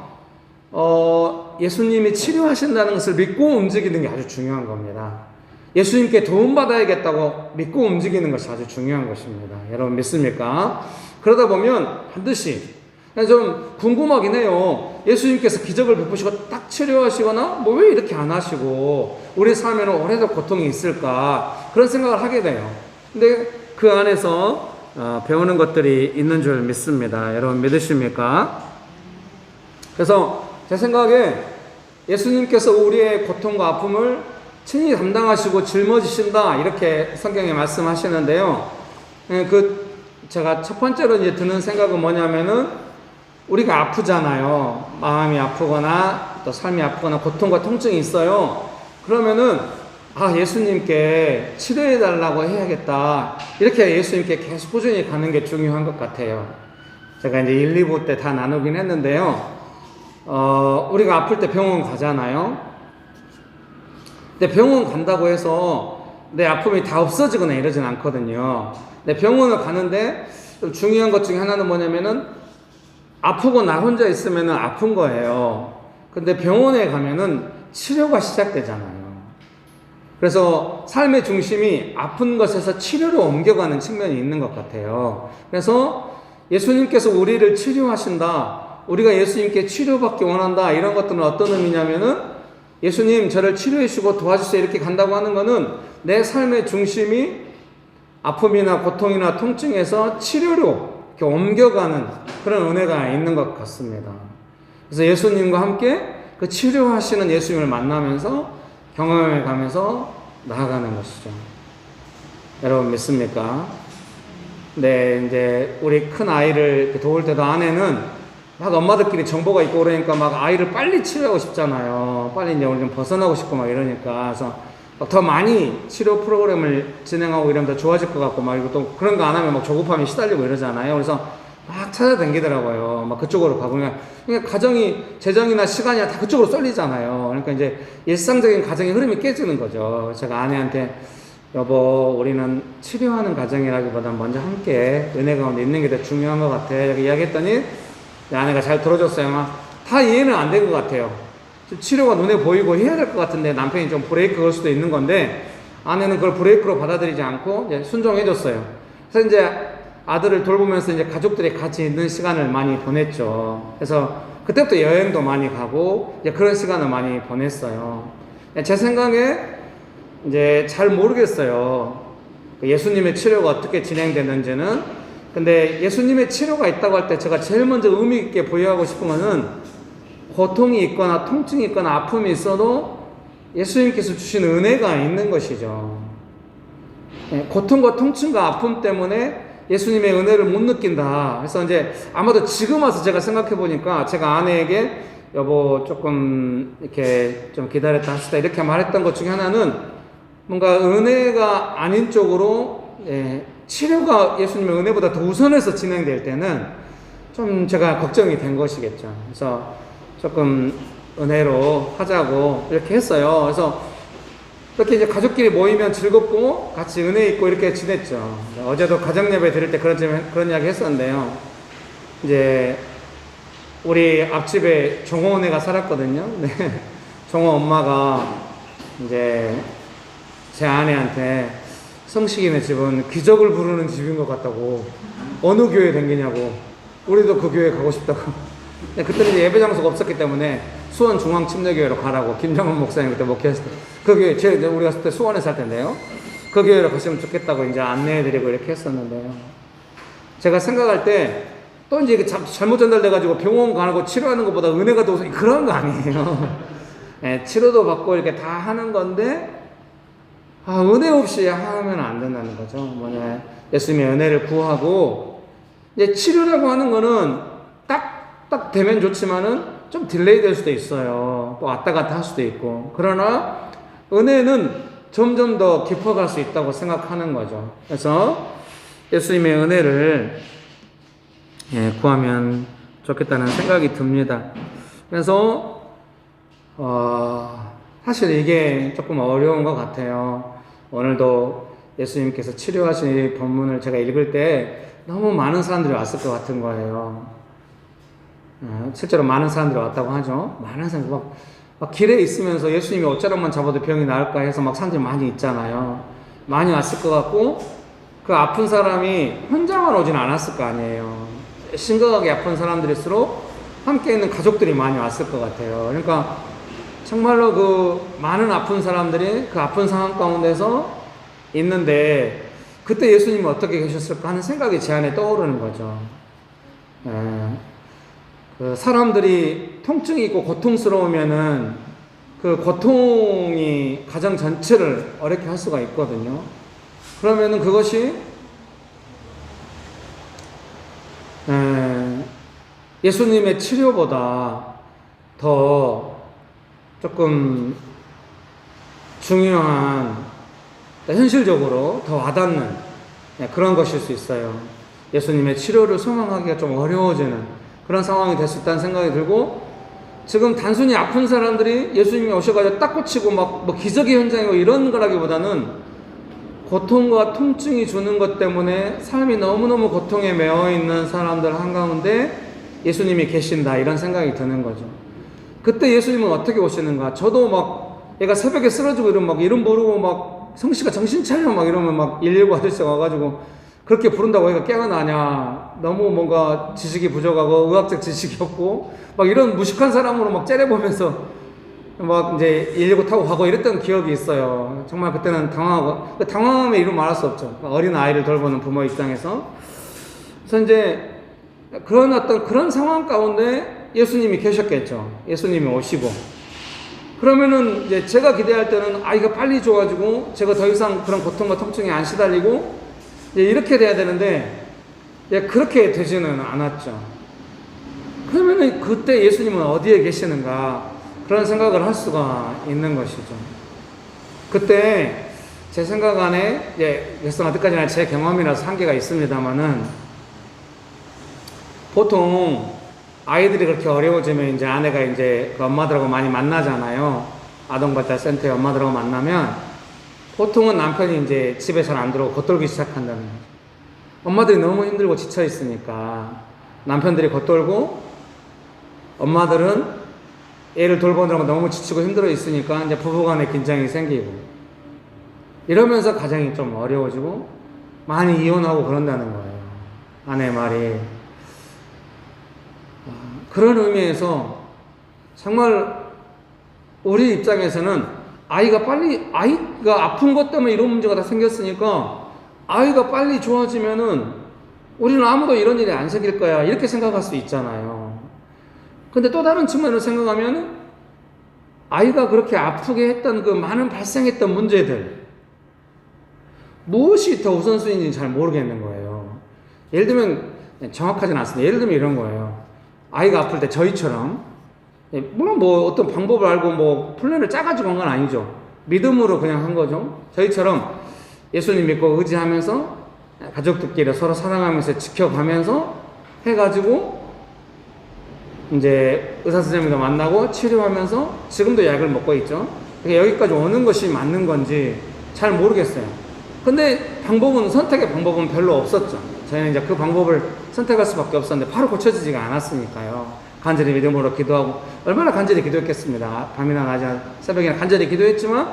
예수님이 치료하신다는 것을 믿고 움직이는 게 아주 중요한 겁니다. 예수님께 도움받아야겠다고 믿고 움직이는 것이 아주 중요한 것입니다. 여러분 믿습니까? 그러다 보면 반드시 좀 궁금하긴 해요. 예수님께서 기적을 베푸시고 딱 치료하시거나 뭐 왜 이렇게 안 하시고 우리 삶에는 오래도록 고통이 있을까 그런 생각을 하게 돼요. 근데 그 안에서 배우는 것들이 있는 줄 믿습니다. 여러분 믿으십니까? 그래서 제 생각에 예수님께서 우리의 고통과 아픔을 친히 담당하시고 짊어지신다 이렇게 성경에 말씀하시는데요. 제가 첫 번째로 이제 드는 생각은 뭐냐면은 우리가 아프잖아요. 마음이 아프거나 또 삶이 아프거나 고통과 통증이 있어요. 그러면은 예수님께 치료해 달라고 해야겠다. 이렇게 예수님께 계속 꾸준히 가는 게 중요한 것 같아요. 제가 이제 1, 2부 때 다 나누긴 했는데요. 우리가 아플 때 병원 가잖아요. 근데 병원 간다고 해서 내 아픔이 다 없어지거나 이러진 않거든요. 근데 병원을 가는데 좀 중요한 것 중에 하나는 뭐냐면은 아프고 나 혼자 있으면은 아픈 거예요. 근데 병원에 가면은 치료가 시작되잖아요. 그래서 삶의 중심이 아픈 것에서 치료로 옮겨가는 측면이 있는 것 같아요. 그래서 예수님께서 우리를 치료하신다. 우리가 예수님께 치료받기 원한다. 이런 것들은 어떤 의미냐면은 예수님 저를 치료해 주시고 도와주세요. 이렇게 간다고 하는 거는 내 삶의 중심이 아픔이나 고통이나 통증에서 치료로 이렇게 옮겨가는 그런 은혜가 있는 것 같습니다. 그래서 예수님과 함께 그 치료하시는 예수님을 만나면서 경험해 가면서 나아가는 것이죠. 여러분 믿습니까? 네, 이제 우리 큰 아이를 도울 때도 아내는 막 엄마들끼리 정보가 있고 그러니까 막 아이를 빨리 치료하고 싶잖아요. 빨리 이제 우리 좀 벗어나고 싶고 막 이러니까. 그래서 더 많이 치료 프로그램을 진행하고 이러면 더 좋아질 것 같고 막 이거 또 그런 거 안 하면 막 조급함이 시달리고 이러잖아요. 그래서 막 찾아다니더라고요. 막 그쪽으로 가고 그러니까 가정이 재정이나 시간이나 다 그쪽으로 쏠리잖아요. 그러니까 이제 일상적인 가정의 흐름이 깨지는 거죠. 제가 아내한테 여보 우리는 치료하는 가정이라기보다 먼저 함께 은혜 가운데 있는 게 더 중요한 것 같아 이렇게 이야기했더니 아내가 잘 들어줬어요. 막 다 이해는 안 된 것 같아요. 치료가 눈에 보이고 해야 될 것 같은데 남편이 좀 브레이크 걸 수도 있는 건데 아내는 그걸 브레이크로 받아들이지 않고 이제 순종해줬어요. 그래서 이제 아들을 돌보면서 이제 가족들이 같이 있는 시간을 많이 보냈죠. 그래서 그때부터 여행도 많이 가고 이제 그런 시간을 많이 보냈어요. 제 생각에 이제 잘 모르겠어요. 예수님의 치료가 어떻게 진행되는지는. 근데 예수님의 치료가 있다고 할 때 제가 제일 먼저 의미 있게 부여하고 싶은 거는 고통이 있거나 통증이 있거나 아픔이 있어도 예수님께서 주신 은혜가 있는 것이죠. 고통과 통증과 아픔 때문에 예수님의 은혜를 못 느낀다. 그래서 이제 아마도 지금 와서 제가 생각해 보니까 제가 아내에게 여보 조금 이렇게 좀 기다렸다 합시다 이렇게 말했던 것 중에 하나는 뭔가 은혜가 아닌 쪽으로 치료가 예수님의 은혜보다 더 우선해서 진행될 때는 좀 제가 걱정이 된 것이겠죠. 그래서 조금 은혜로 하자고 이렇게 했어요. 그래서 이렇게 이제 가족끼리 모이면 즐겁고 같이 은혜 있고 이렇게 지냈죠. 어제도 가정예배 드릴 때 그런 이야기 했었는데요. 이제 우리 앞집에 종호 언니가 살았거든요. 네. 종호 엄마가 이제 제 아내한테 성식이네 집은 기적을 부르는 집인 것 같다고 어느 교회 댕기냐고 우리도 그 교회 가고 싶다고. 그때는 이제 예배 장소가 없었기 때문에 수원 중앙침례교회로 가라고 김정은 목사님 그때 목회했을 때 그 교회 우리가 그때 수원에 살 텐데요. 그 교회로 가시면 좋겠다고 이제 안내해드리고 이렇게 했었는데요. 제가 생각할 때 또 이제 이게 잘못 전달돼가지고 병원 가고 치료하는 것보다 은혜가 더 그런 거 아니에요. 네, 치료도 받고 이렇게 다 하는 건데 은혜 없이 하면 안 된다는 거죠. 뭐냐 예수님의 은혜를 구하고 이제 치료라고 하는 거는 딱 되면 좋지만은 좀 딜레이 될 수도 있어요. 또 왔다 갔다 할 수도 있고. 그러나 은혜는 점점 더 깊어갈 수 있다고 생각하는 거죠. 그래서 예수님의 은혜를 구하면 좋겠다는 생각이 듭니다. 그래서 사실 이게 조금 어려운 것 같아요. 오늘도 예수님께서 치료하신 이 본문을 제가 읽을 때 너무 많은 사람들이 왔을 것 같은 거예요. 실제로 많은 사람들이 왔다고 하죠. 많은 사람들이 막 길에 있으면서 예수님이 옷자락만 잡아도 병이 나을까 해서 막 사람들이 많이 있잖아요. 많이 왔을 것 같고, 그 아픈 사람이 혼자만 오진 않았을 거 아니에요. 심각하게 아픈 사람들일수록 함께 있는 가족들이 많이 왔을 것 같아요. 그러니까 정말로 그 많은 아픈 사람들이 그 아픈 상황 가운데서 있는데, 그때 예수님은 어떻게 계셨을까 하는 생각이 제 안에 떠오르는 거죠. 그 사람들이 통증이 있고 고통스러우면은 그 고통이 가정 전체를 어렵게 할 수가 있거든요. 그러면은 그것이 예수님의 치료보다 더 조금 중요한, 현실적으로 더 와닿는 그런 것일 수 있어요. 예수님의 치료를 소망하기가 좀 어려워지는 그런 상황이 될 수 있다는 생각이 들고, 지금 단순히 아픈 사람들이 예수님이 오셔가지고 딱 고치고 막 뭐 기적의 현장이고 이런 거라기보다는 고통과 통증이 주는 것 때문에 삶이 너무너무 고통에 매여 있는 사람들 한가운데 예수님이 계신다, 이런 생각이 드는 거죠. 그때 예수님은 어떻게 오시는가? 저도 막 얘가 새벽에 쓰러지고 이러면 막 이름 모르고 막 성씨가 정신 차려 막 이러면 막 119 아저씨가 와가지고 그렇게 부른다고 얘가 깨어나냐? 너무 뭔가 지식이 부족하고 의학적 지식이 없고 막 이런 무식한 사람으로 막 째려보면서 막 이제 119 타고 가고 이랬던 기억이 있어요. 정말 그때는 당황하고, 그 당황함에 이루 말할 수 없죠. 어린 아이를 돌보는 부모 입장에서. 그래서 이제 그런 상황 가운데 예수님이 계셨겠죠. 예수님이 오시고. 그러면은 이제 제가 기대할 때는 아이가 빨리 좋아지고 제가 더 이상 그런 고통과 통증에 안 시달리고 이렇게 돼야 되는데 그렇게 되지는 않았죠. 그러면은 그때 예수님은 어디에 계시는가, 그런 생각을 할 수가 있는 것이죠. 그때 제 생각 안에 그래서 어디까지나 제 경험이라서 한계가 있습니다만은, 보통 아이들이 그렇게 어려워지면 이제 아내가 이제 그 엄마들하고 많이 만나잖아요. 아동발달센터의 엄마들하고 만나면 보통은 남편이 이제 집에 잘 안 들어오고 겉돌기 시작한다는 거죠. 엄마들이 너무 힘들고 지쳐 있으니까 남편들이 겉돌고, 엄마들은 애를 돌보느라고 너무 지치고 힘들어 있으니까 이제 부부간의 긴장이 생기고, 이러면서 가정이 좀 어려워지고 많이 이혼하고 그런다는 거예요. 아내 말이. 그런 의미에서 정말 우리 입장에서는 아이가 아픈 것 때문에 이런 문제가 다 생겼으니까 아이가 빨리 좋아지면은 우리는 아무도 이런 일이 안 생길 거야, 이렇게 생각할 수 있잖아요. 근데 또 다른 측면으로 생각하면 아이가 그렇게 아프게 했던 그 많은 발생했던 문제들, 무엇이 더 우선순위인지 잘 모르겠는 거예요. 예를 들면, 정확하진 않습니다. 예를 들면 이런 거예요. 아이가 아플 때 저희처럼, 물론 뭐 어떤 방법을 알고 뭐 플랜을 짜가지고 한 건 아니죠. 믿음으로 그냥 한 거죠. 저희처럼 예수님 믿고 의지하면서 가족들끼리 서로 사랑하면서 지켜가면서 해가지고 이제 의사 선생님도 만나고 치료하면서 지금도 약을 먹고 있죠. 그러니까 여기까지 오는 것이 맞는 건지 잘 모르겠어요. 근데 선택의 방법은 별로 없었죠. 저희는 이제 그 방법을 선택할 수밖에 없었는데 바로 고쳐지지가 않았으니까요. 간절히 믿음으로 기도하고, 얼마나 간절히 기도했겠습니다. 밤이나 낮이나 새벽이나 간절히 기도했지만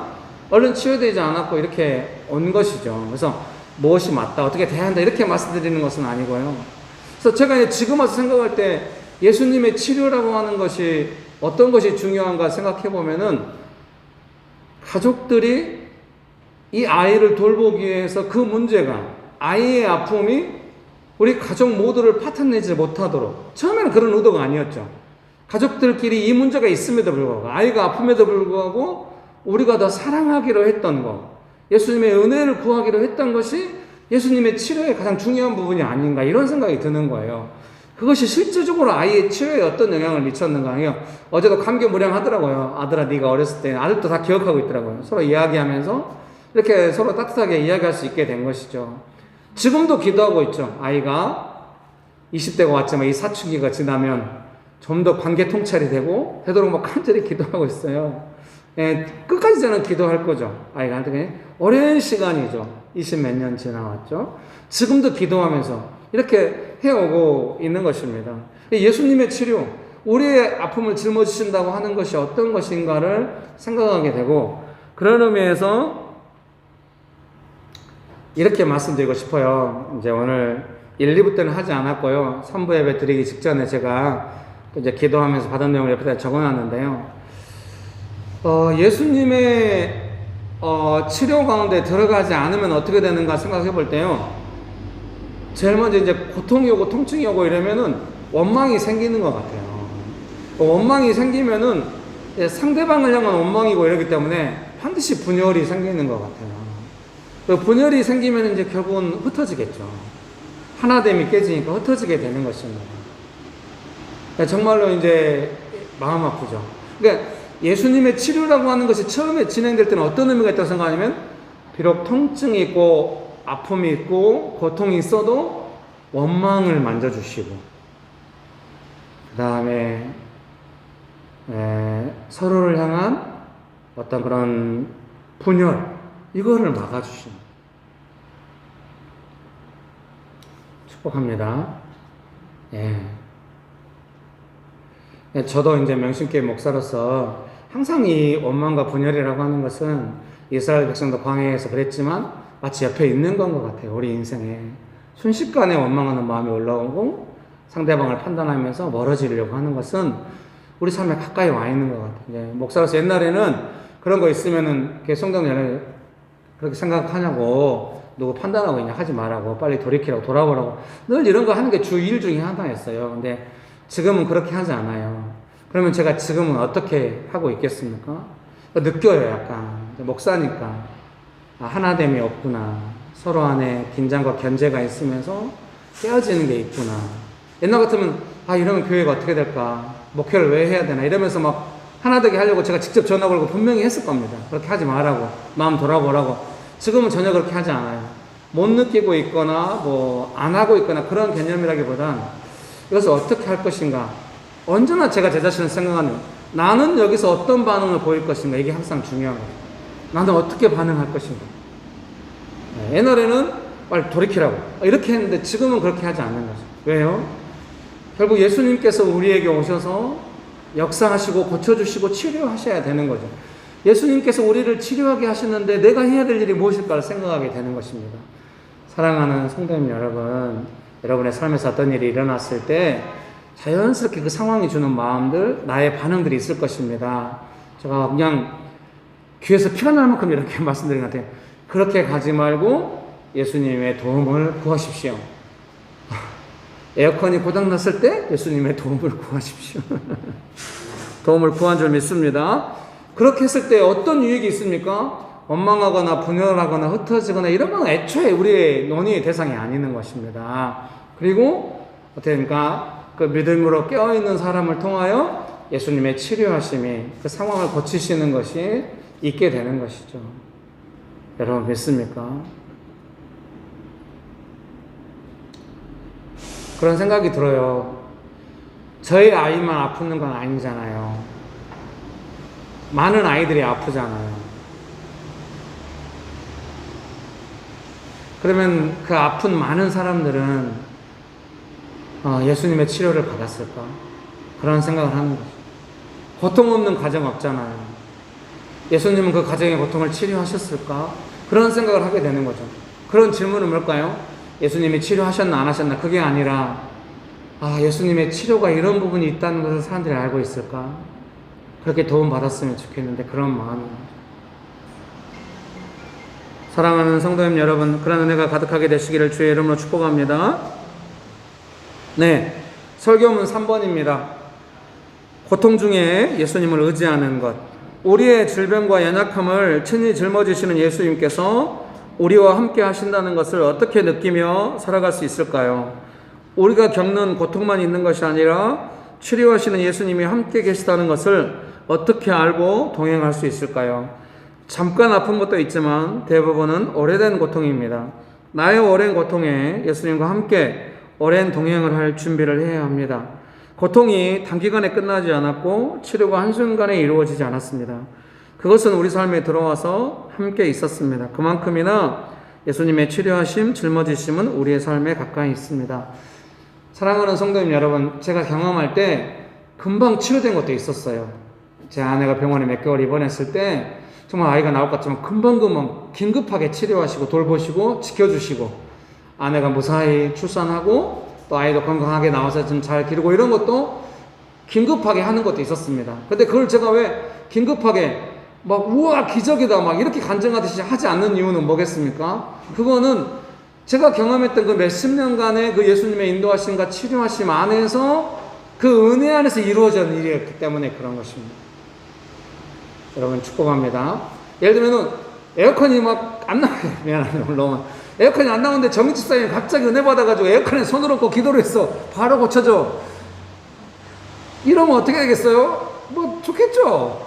얼른 치유되지 않았고 이렇게 온 것이죠. 그래서 무엇이 맞다, 어떻게 돼야 한다, 이렇게 말씀드리는 것은 아니고요. 그래서 제가 이제 지금 와서 생각할 때 예수님의 치료라고 하는 것이 어떤 것이 중요한가 생각해 보면은, 가족들이 이 아이를 돌보기 위해서 그 문제가, 아이의 아픔이 우리 가족 모두를 파탄내지 못하도록, 처음에는 그런 의도가 아니었죠. 가족들끼리 이 문제가 있음에도 불구하고, 아이가 아픔에도 불구하고 우리가 더 사랑하기로 했던 것, 예수님의 은혜를 구하기로 했던 것이 예수님의 치료의 가장 중요한 부분이 아닌가, 이런 생각이 드는 거예요. 그것이 실질적으로 아이의 치료에 어떤 영향을 미쳤는가 해요. 어제도 감개무량하더라고요. 아들아, 네가 어렸을 때, 아들도 다 기억하고 있더라고요. 서로 이야기하면서 이렇게 서로 따뜻하게 이야기할 수 있게 된 것이죠. 지금도 기도하고 있죠. 아이가 20대가 왔지만 이 사춘기가 지나면 좀 더 관계 통찰이 되고 되도록 막 간절히 기도하고 있어요. 끝까지 저는 기도할 거죠. 아이가 한테 오랜 시간이죠. 20몇 년 지나왔죠. 지금도 기도하면서 이렇게 해오고 있는 것입니다. 예수님의 치료, 우리의 아픔을 짊어지신다고 하는 것이 어떤 것인가를 생각하게 되고, 그런 의미에서 이렇게 말씀드리고 싶어요. 이제 오늘 1, 2부 때는 하지 않았고요. 3부 예배 드리기 직전에 제가 이제 기도하면서 받은 내용을 옆에다 적어놨는데요. 예수님의 치료 가운데 들어가지 않으면 어떻게 되는가 생각해 볼 때요. 제일 먼저 이제 고통이 오고 통증이 오고 이러면은 원망이 생기는 것 같아요. 원망이 생기면은 상대방을 향한 원망이고 이러기 때문에 반드시 분열이 생기는 것 같아요. 분열이 생기면 이제 결국은 흩어지겠죠. 하나됨이 깨지니까 흩어지게 되는 것입니다. 정말로 이제 마음 아프죠. 그러니까 예수님의 치료라고 하는 것이 처음에 진행될 때는 어떤 의미가 있다고 생각하냐면, 비록 통증이 있고 아픔이 있고 고통이 있어도 원망을 만져주시고, 그 다음에 서로를 향한 어떤 그런 분열, 이거를 막아주시는, 축복합니다. 저도 이제 명심교회 목사로서 항상 이 원망과 분열이라고 하는 것은 이스라엘 백성도 광야에서 그랬지만 마치 옆에 있는 건 것 같아요. 우리 인생에 순식간에 원망하는 마음이 올라오고 상대방을 판단하면서 멀어지려고 하는 것은 우리 삶에 가까이 와 있는 것 같아요. 목사로서 옛날에는 그런 거 있으면은 성도들을 그렇게 생각하냐고, 누구 판단하고 있냐, 하지 말라고, 빨리 돌이키라고, 돌아보라고, 늘 이런 거 하는 게 주 일 중에 하나였어요. 근데 지금은 그렇게 하지 않아요. 그러면 제가 지금은 어떻게 하고 있겠습니까? 느껴요, 약간. 목사니까. 하나됨이 없구나. 서로 안에 긴장과 견제가 있으면서 깨어지는 게 있구나. 옛날 같으면, 이러면 교회가 어떻게 될까? 목회를 왜 해야 되나? 이러면서 막 하나 되게 하려고 제가 직접 전화 걸고 분명히 했을 겁니다. 그렇게 하지 말라고. 마음 돌아보라고. 지금은 전혀 그렇게 하지 않아요. 못 느끼고 있거나, 안 하고 있거나 그런 개념이라기보단 이것을 어떻게 할 것인가. 언제나 제가 제 자신을 생각하는, 나는 여기서 어떤 반응을 보일 것인가. 이게 항상 중요한 거예요. 나는 어떻게 반응할 것인가. 옛날에는 빨리 돌이키라고 이렇게 했는데 지금은 그렇게 하지 않는 거죠. 왜요? 결국 예수님께서 우리에게 오셔서 역사하시고 고쳐주시고 치료하셔야 되는 거죠. 예수님께서 우리를 치료하게 하셨는데 내가 해야 될 일이 무엇일까를 생각하게 되는 것입니다. 사랑하는 성도님 여러분, 여러분의 삶에서 어떤 일이 일어났을 때 자연스럽게 그 상황이 주는 마음들, 나의 반응들이 있을 것입니다. 제가 그냥 귀에서 피가 날 만큼 이렇게 말씀드린 것 같아요. 그렇게 가지 말고 예수님의 도움을 구하십시오. 에어컨이 고장났을 때 예수님의 도움을 구하십시오. 도움을 구한 줄 믿습니다. 그렇게 했을 때 어떤 유익이 있습니까? 원망하거나 분열하거나 흩어지거나 이런 건 애초에 우리의 논의의 대상이 아니는 것입니다. 그리고 어떻게 됩니까? 그 믿음으로 깨어있는 사람을 통하여 예수님의 치료하심이 그 상황을 고치시는 것이 있게 되는 것이죠. 여러분 믿습니까? 그런 생각이 들어요. 저희 아이만 아픈 건 아니잖아요. 많은 아이들이 아프잖아요. 그러면 그 아픈 많은 사람들은 예수님의 치료를 받았을까? 그런 생각을 하는 거죠. 고통 없는 가정 없잖아요. 예수님은 그 가정의 고통을 치료하셨을까? 그런 생각을 하게 되는 거죠. 그런 질문은 뭘까요? 예수님이 치료하셨나 안 하셨나? 그게 아니라 예수님의 치료가 이런 부분이 있다는 것을 사람들이 알고 있을까? 그렇게 도움받았으면 좋겠는데 그런 마음입니다. 사랑하는 성도님 여러분, 그런 은혜가 가득하게 되시기를 주의 이름으로 축복합니다. 네, 설교문 3번입니다. 고통 중에 예수님을 의지하는 것. 우리의 질병과 연약함을 친히 짊어지시는 예수님께서 우리와 함께 하신다는 것을 어떻게 느끼며 살아갈 수 있을까요? 우리가 겪는 고통만 있는 것이 아니라 치료하시는 예수님이 함께 계시다는 것을 어떻게 알고 동행할 수 있을까요? 잠깐 아픈 것도 있지만 대부분은 오래된 고통입니다. 나의 오랜 고통에 예수님과 함께 오랜 동행을 할 준비를 해야 합니다. 고통이 단기간에 끝나지 않았고 치료가 한순간에 이루어지지 않았습니다. 그것은 우리 삶에 들어와서 함께 있었습니다. 그만큼이나 예수님의 치료하심, 짊어지심은 우리의 삶에 가까이 있습니다. 사랑하는 성도님 여러분, 제가 경험할 때 금방 치료된 것도 있었어요. 제 아내가 병원에 몇 개월 입원했을 때 정말 아이가 나올 것 같지만 금방금방 긴급하게 치료하시고 돌보시고 지켜주시고, 아내가 무사히 출산하고 또 아이도 건강하게 나와서 좀 잘 기르고, 이런 것도 긴급하게 하는 것도 있었습니다. 근데 그걸 제가 왜 긴급하게 막 우와 기적이다 막 이렇게 간증하듯이 하지 않는 이유는 뭐겠습니까? 그거는 제가 경험했던 그 몇십 년간의 그 예수님의 인도하심과 치료하심 안에서 그 은혜 안에서 이루어진 일이었기 때문에 그런 것입니다. 여러분 축복합니다. 예를 들면은 에어컨이 막 안 나와요. 미안해요. 물론 에어컨이 안 나오는데 정인 집사님이 갑자기 은혜 받아가지고 에어컨에 손을 얹고 기도를 했어. 바로 고쳐져. 이러면 어떻게 되겠어요? 뭐 좋겠죠.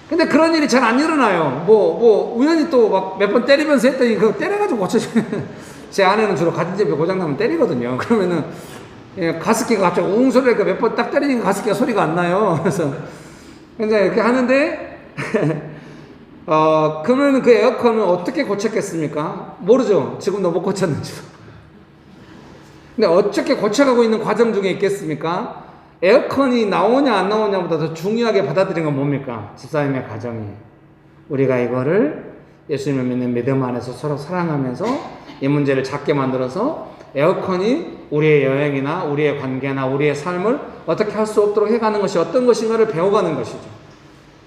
근데 그런 일이 잘 안 일어나요. 우연히 또 막 몇 번 때리면서 했더니 그거 때려가지고 고쳐지네. 제 아내는 주로 가전제비 고장나면 때리거든요. 그러면은 가습기가 갑자기 웅 소리가 몇 번 딱 때리니까 가습기가 소리가 안 나요. 그래서 굉장히 이렇게 하는데 그러면 그 에어컨을 어떻게 고쳤겠습니까? 모르죠. 지금도 못 고쳤는지도. 근데 어떻게 고쳐가고 있는 과정 중에 있겠습니까? 에어컨이 나오냐 안 나오냐보다 더 중요하게 받아들인 건 뭡니까? 집사님의 가정이에요. 우리가 이거를 예수님을 믿는 믿음 안에서 서로 사랑하면서 이 문제를 작게 만들어서 에어컨이 우리의 여행이나 우리의 관계나 우리의 삶을 어떻게 할 수 없도록 해가는 것이 어떤 것인가를 배워가는 것이죠.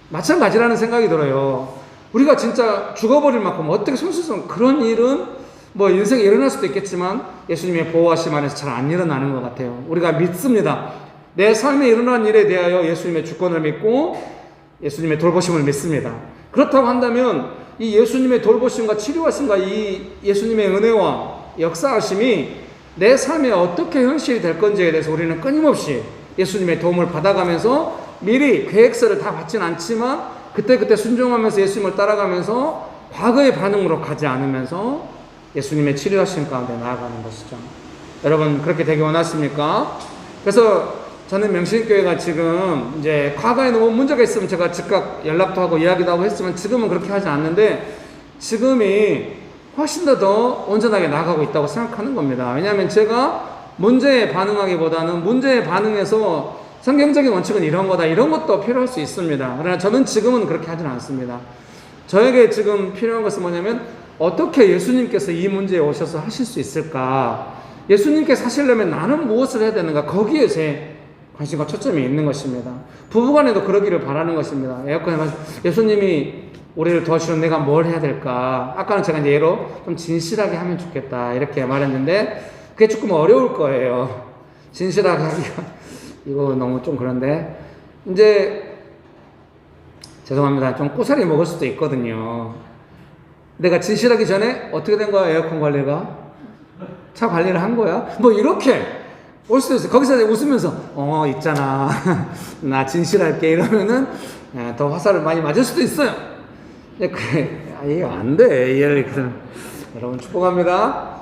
마찬가지라는 생각이 들어요. 우리가 진짜 죽어버릴 만큼 어떻게 손수성 그런 일은 뭐 인생에 일어날 수도 있겠지만 예수님의 보호하심 안에서 잘 안 일어나는 것 같아요. 우리가 믿습니다. 내 삶에 일어난 일에 대하여 예수님의 주권을 믿고 예수님의 돌보심을 믿습니다. 그렇다고 한다면 이 예수님의 돌보심과 치료하심과 이 예수님의 은혜와 역사하심이 내 삶에 어떻게 현실이 될 건지에 대해서 우리는 끊임없이 예수님의 도움을 받아가면서 미리 계획서를 다 받지는 않지만 그때그때 순종하면서 예수님을 따라가면서 과거의 반응으로 가지 않으면서 예수님의 치료하심 가운데 나아가는 것이죠. 여러분 그렇게 되기 원하십니까? 그래서 저는 명신교회가 지금 이제 과거에 너무 문제가 있으면 제가 즉각 연락도 하고 이야기도 하고 했지만 지금은 그렇게 하지 않는데 지금이 훨씬 더 온전하게 나아가고 있다고 생각하는 겁니다. 왜냐하면 제가 문제에 반응하기보다는 문제에 반응해서 성경적인 원칙은 이런 거다 이런 것도 필요할 수 있습니다. 그러나 저는 지금은 그렇게 하지는 않습니다. 저에게 지금 필요한 것은 뭐냐면 어떻게 예수님께서 이 문제에 오셔서 하실 수 있을까? 예수님께서 하시려면 나는 무엇을 해야 되는가? 거기에 제 관심과 초점이 있는 것입니다. 부부간에도 그러기를 바라는 것입니다. 에어컨에 가서 예수님이 우리를 도와주시면 내가 뭘 해야 될까? 아까는 제가 이제 예로 좀 진실하게 하면 좋겠다 이렇게 말했는데 그게 조금 어려울 거예요. 진실하게 하기가 이거 너무 좀 그런데 이제 죄송합니다. 좀 꼬사리 먹을 수도 있거든요. 내가 진실하기 전에 어떻게 된 거야? 에어컨 관리가? 차 관리를 한 거야? 뭐 이렇게 올 수도 있어요. 거기서 웃으면서 있잖아 나 진실할게 이러면은 더 화살을 많이 맞을 수도 있어요. 그래 이게 안 돼. 여러분 축복합니다.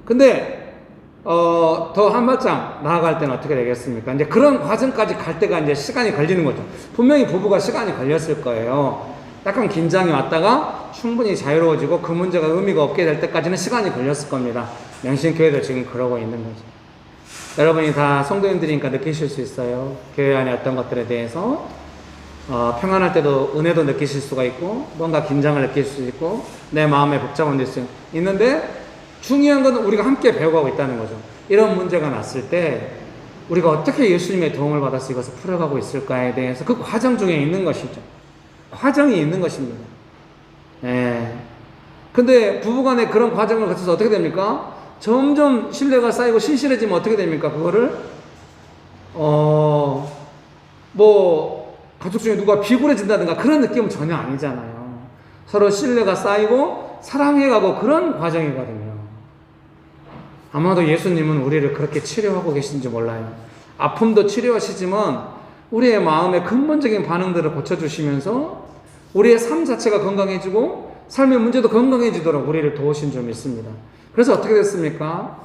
근데 더 한 발짝 나아갈 때는 어떻게 되겠습니까? 이제 그런 과정까지 갈 때가 이제 시간이 걸리는 거죠. 분명히 부부가 시간이 걸렸을 거예요. 약간 긴장이 왔다가 충분히 자유로워지고 그 문제가 의미가 없게 될 때까지는 시간이 걸렸을 겁니다. 명신교회도 지금 그러고 있는 거죠. 여러분이 다 성도님들이니까 느끼실 수 있어요. 교회 안에 어떤 것들에 대해서 평안할 때도 은혜도 느끼실 수가 있고 뭔가 긴장을 느낄 수 있고 내 마음에 복잡한 데 있는데 중요한 건 우리가 함께 배워가고 있다는 거죠. 이런 문제가 났을 때 우리가 어떻게 예수님의 도움을 받아서 이것을 풀어가고 있을까에 대해서 그 과정 중에 있는 것이죠. 과정이 있는 것입니다. 근데 부부간에 그런 과정을 거쳐서 어떻게 됩니까? 점점 신뢰가 쌓이고 신실해지면 어떻게 됩니까? 그거를 가족 중에 누가 비굴해진다든가 그런 느낌은 전혀 아니잖아요. 서로 신뢰가 쌓이고 사랑해가고 그런 과정이거든요. 아마도 예수님은 우리를 그렇게 치료하고 계신지 몰라요. 아픔도 치료하시지만 우리의 마음의 근본적인 반응들을 고쳐주시면서 우리의 삶 자체가 건강해지고 삶의 문제도 건강해지도록 우리를 도우신 줄 믿습니다. 그래서 어떻게 됐습니까?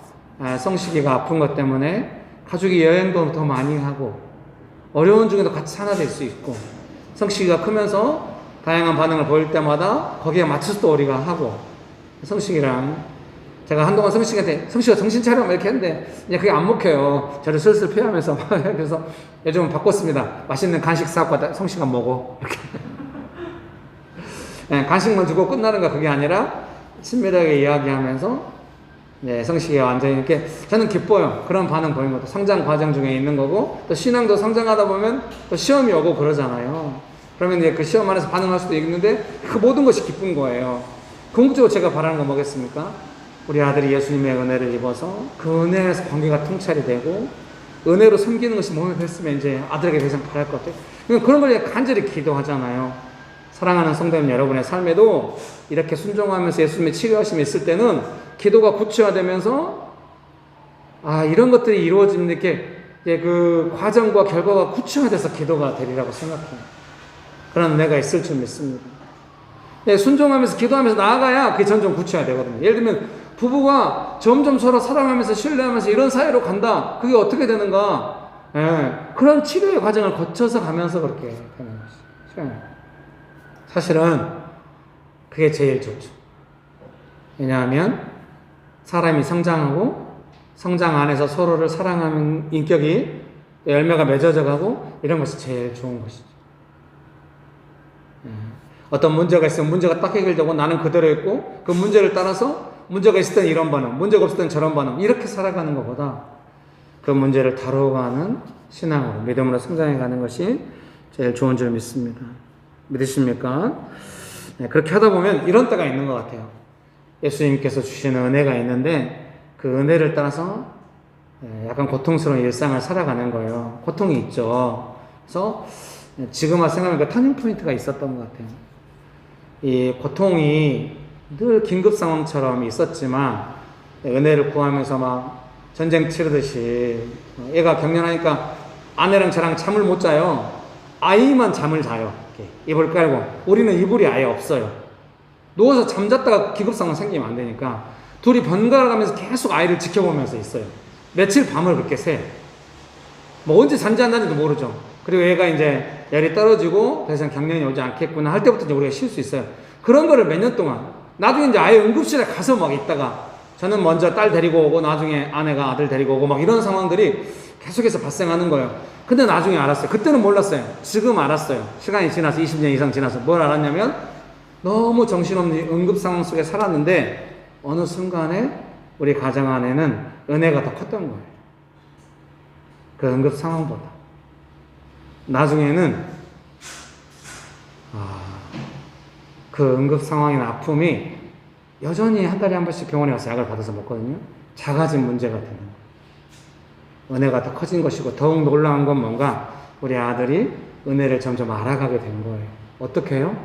성식이가 아픈 것 때문에 가족이 여행도 더 많이 하고 어려운 중에도 같이 하나 될 수 있고 성식이가 크면서 다양한 반응을 보일 때마다 거기에 맞춰서 또 우리가 하고, 성식이랑 제가 한동안 성식한테 성식아 정신 차려 이렇게 했는데 이제 그게 안 먹혀요. 저를 슬슬 피하면서 그래서 요즘은 바꿨습니다. 맛있는 간식 사갖고 성식아 먹어 이렇게. 네, 간식만 주고 끝나는 거 그게 아니라 친밀하게 이야기하면서 네, 성식이가 완전히 이렇게 저는 기뻐요. 그런 반응 보이는 것도 성장 과정 중에 있는 거고, 또 신앙도 성장하다 보면 또 시험이 오고 그러잖아요. 그러면 이제 그 시험 안에서 반응할 수도 있는데 그 모든 것이 기쁜 거예요. 궁극적으로 제가 바라는 건 뭐겠습니까? 우리 아들이 예수님의 은혜를 입어서 그 은혜에서 관계가 통찰이 되고 은혜로 섬기는 것이 몸에 뱄으면 이제 아들에게 더 이상 바랄 것 같아요. 그런 걸 간절히 기도하잖아요. 사랑하는 성도님 여러분의 삶에도 이렇게 순종하면서 예수님의 치료하심이 있을 때는 기도가 구체화되면서 이런 것들이 이루어지는 이렇게 이제 그 과정과 결과가 구체화돼서 기도가 되리라고 생각해요. 그런 은혜가 있을 줄 믿습니다. 네, 순종하면서 기도하면서 나아가야 그게 점점 구체화되거든요. 예를 들면 부부가 점점 서로 사랑하면서 신뢰하면서 이런 사이로 간다. 그게 어떻게 되는가? 그런 치료의 과정을 거쳐서 가면서 그렇게 되는 것이죠. 사실은 그게 제일 좋죠. 왜냐하면 사람이 성장하고 성장 안에서 서로를 사랑하는 인격이 열매가 맺어져 가고 이런 것이 제일 좋은 것이죠. 어떤 문제가 있으면 문제가 딱 해결되고 나는 그대로 있고 그 문제를 따라서 문제가 있을 땐 이런 반응, 문제가 없을 땐 저런 반응, 이렇게 살아가는 것보다 그 문제를 다뤄가는 신앙으로, 믿음으로 성장해가는 것이 제일 좋은 줄 믿습니다. 믿으십니까? 네, 그렇게 하다 보면 이런 때가 있는 것 같아요. 예수님께서 주시는 은혜가 있는데 그 은혜를 따라서 약간 고통스러운 일상을 살아가는 거예요. 고통이 있죠. 그래서 지금 와서 생각하니까 터닝 포인트가 있었던 것 같아요. 이 고통이 늘 긴급 상황처럼 있었지만 은혜를 구하면서 막 전쟁 치르듯이 애가 격렬하니까 아내랑 저랑 잠을 못 자요. 아이만 잠을 자요. 이렇게 이불 깔고. 우리는 이불이 아예 없어요. 누워서 잠잤다가 긴급 상황 생기면 안 되니까 둘이 번갈아 가면서 계속 아이를 지켜보면서 있어요. 며칠 밤을 그렇게 새. 뭐 언제 잔지 안 잔지도 모르죠. 그리고 얘가 이제 열이 떨어지고 더 이상 경련이 오지 않겠구나 할 때부터 이제 우리가 쉴 수 있어요. 그런 거를 몇 년 동안. 나중에 이제 아예 응급실에 가서 막 있다가 저는 먼저 딸 데리고 오고 나중에 아내가 아들 데리고 오고 막 이런 상황들이 계속해서 발생하는 거예요. 근데 나중에 알았어요. 그때는 몰랐어요. 지금 알았어요. 시간이 지나서 20년 이상 지나서 뭘 알았냐면 너무 정신없는 응급 상황 속에 살았는데 어느 순간에 우리 가정 안에는 은혜가 더 컸던 거예요. 그 응급 상황보다. 나중에는 그 응급 상황이나 아픔이 여전히 한 달에 한 번씩 병원에 가서 약을 받아서 먹거든요. 작아진 문제가 되는 거예요. 은혜가 더 커진 것이고 더욱 놀라운 건 뭔가 우리 아들이 은혜를 점점 알아가게 된 거예요. 어떻게 해요?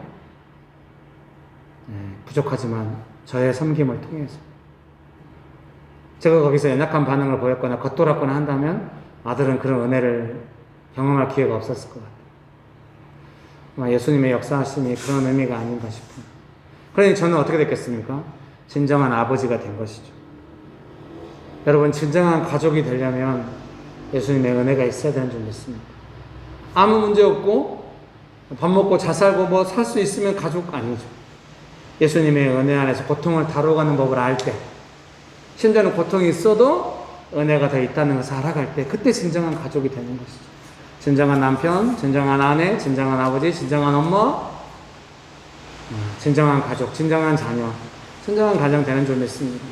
부족하지만 저의 섬김을 통해서. 제가 거기서 연약한 반응을 보였거나 겉돌았거나 한다면 아들은 그런 은혜를 경험할 기회가 없었을 것 같아요. 예수님의 역사하심이 그런 의미가 아닌가 싶어요. 그러니 저는 어떻게 됐겠습니까? 진정한 아버지가 된 것이죠. 여러분, 진정한 가족이 되려면 예수님의 은혜가 있어야 되는 줄 믿습니다. 아무 문제 없고 밥 먹고 잘 살고 뭐 살 수 있으면 가족 아니죠. 예수님의 은혜 안에서 고통을 다뤄가는 법을 알 때, 심지어는 고통이 있어도 은혜가 더 있다는 것을 알아갈 때, 그때 진정한 가족이 되는 것이죠. 진정한 남편, 진정한 아내, 진정한 아버지, 진정한 엄마, 진정한 가족, 진정한 자녀, 진정한 가정 되는 줄 믿습니다.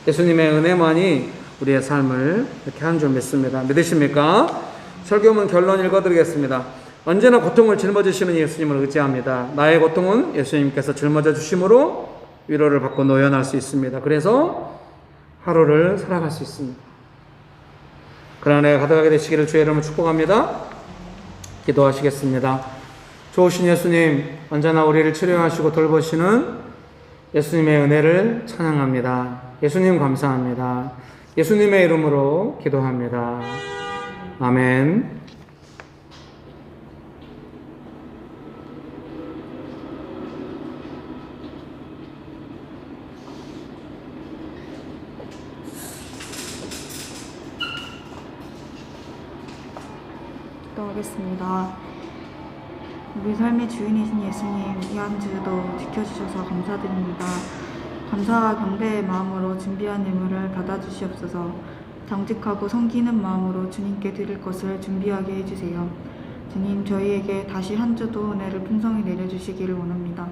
예수님의 은혜만이 우리의 삶을 이렇게 하는 줄 믿습니다. 믿으십니까? 설교문 결론 읽어드리겠습니다. 언제나 고통을 짊어지시는 예수님을 의지합니다. 나의 고통은 예수님께서 짊어져 주심으로 위로를 받고 노연할 수 있습니다. 그래서 하루를 살아갈 수 있습니다. 그런 은혜가 가득하게 되시기를 주의 이름으로 축복합니다. 기도하시겠습니다. 좋으신 예수님, 언제나 우리를 치료하시고 돌보시는 예수님의 은혜를 찬양합니다. 예수님 감사합니다. 예수님의 이름으로 기도합니다. 아멘. 기도하겠습니다. 우리 삶의 주인이신 예수님, 이 한 주도 지켜주셔서 감사드립니다. 감사와 경배의 마음으로 준비한 예물을 받아주시옵소서. 정직하고 섬기는 마음으로 주님께 드릴 것을 준비하게 해주세요. 주님, 저희에게 다시 한 주도 은혜를 풍성히 내려주시기를 원합니다.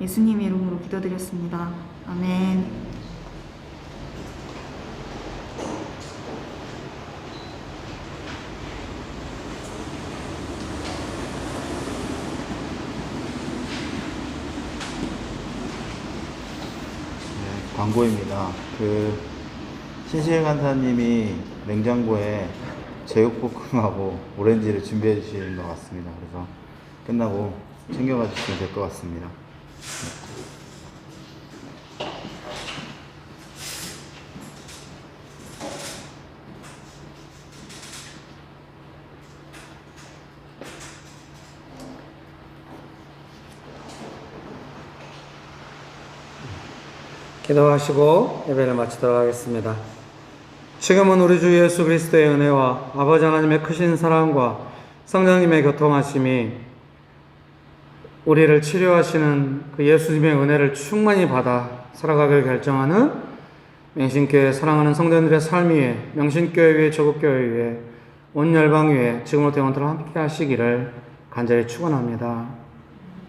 예수님 이름으로 기도드렸습니다. 아멘. 광고입니다. 신실 간사님이 냉장고에 제육볶음하고 오렌지를 준비해 주시는 것 같습니다. 그래서 끝나고 챙겨가 주시면 될 것 같습니다. 기도하시고 예배를 마치도록 하겠습니다. 지금은 우리 주 예수 그리스도의 은혜와 아버지 하나님의 크신 사랑과 성령님의 교통하심이 우리를 치료하시는 그 예수님의 은혜를 충만히 받아 살아가길 결정하는 명신교회 사랑하는 성도님들의 삶 위에, 명신교회 위에, 조국교회 위에, 온 열방 위에 지금부터 영원토록 함께 하시기를 간절히 축원합니다.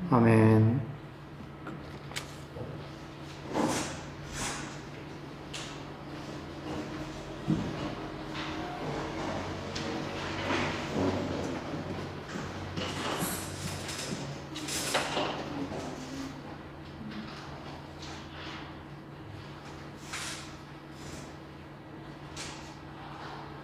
아멘.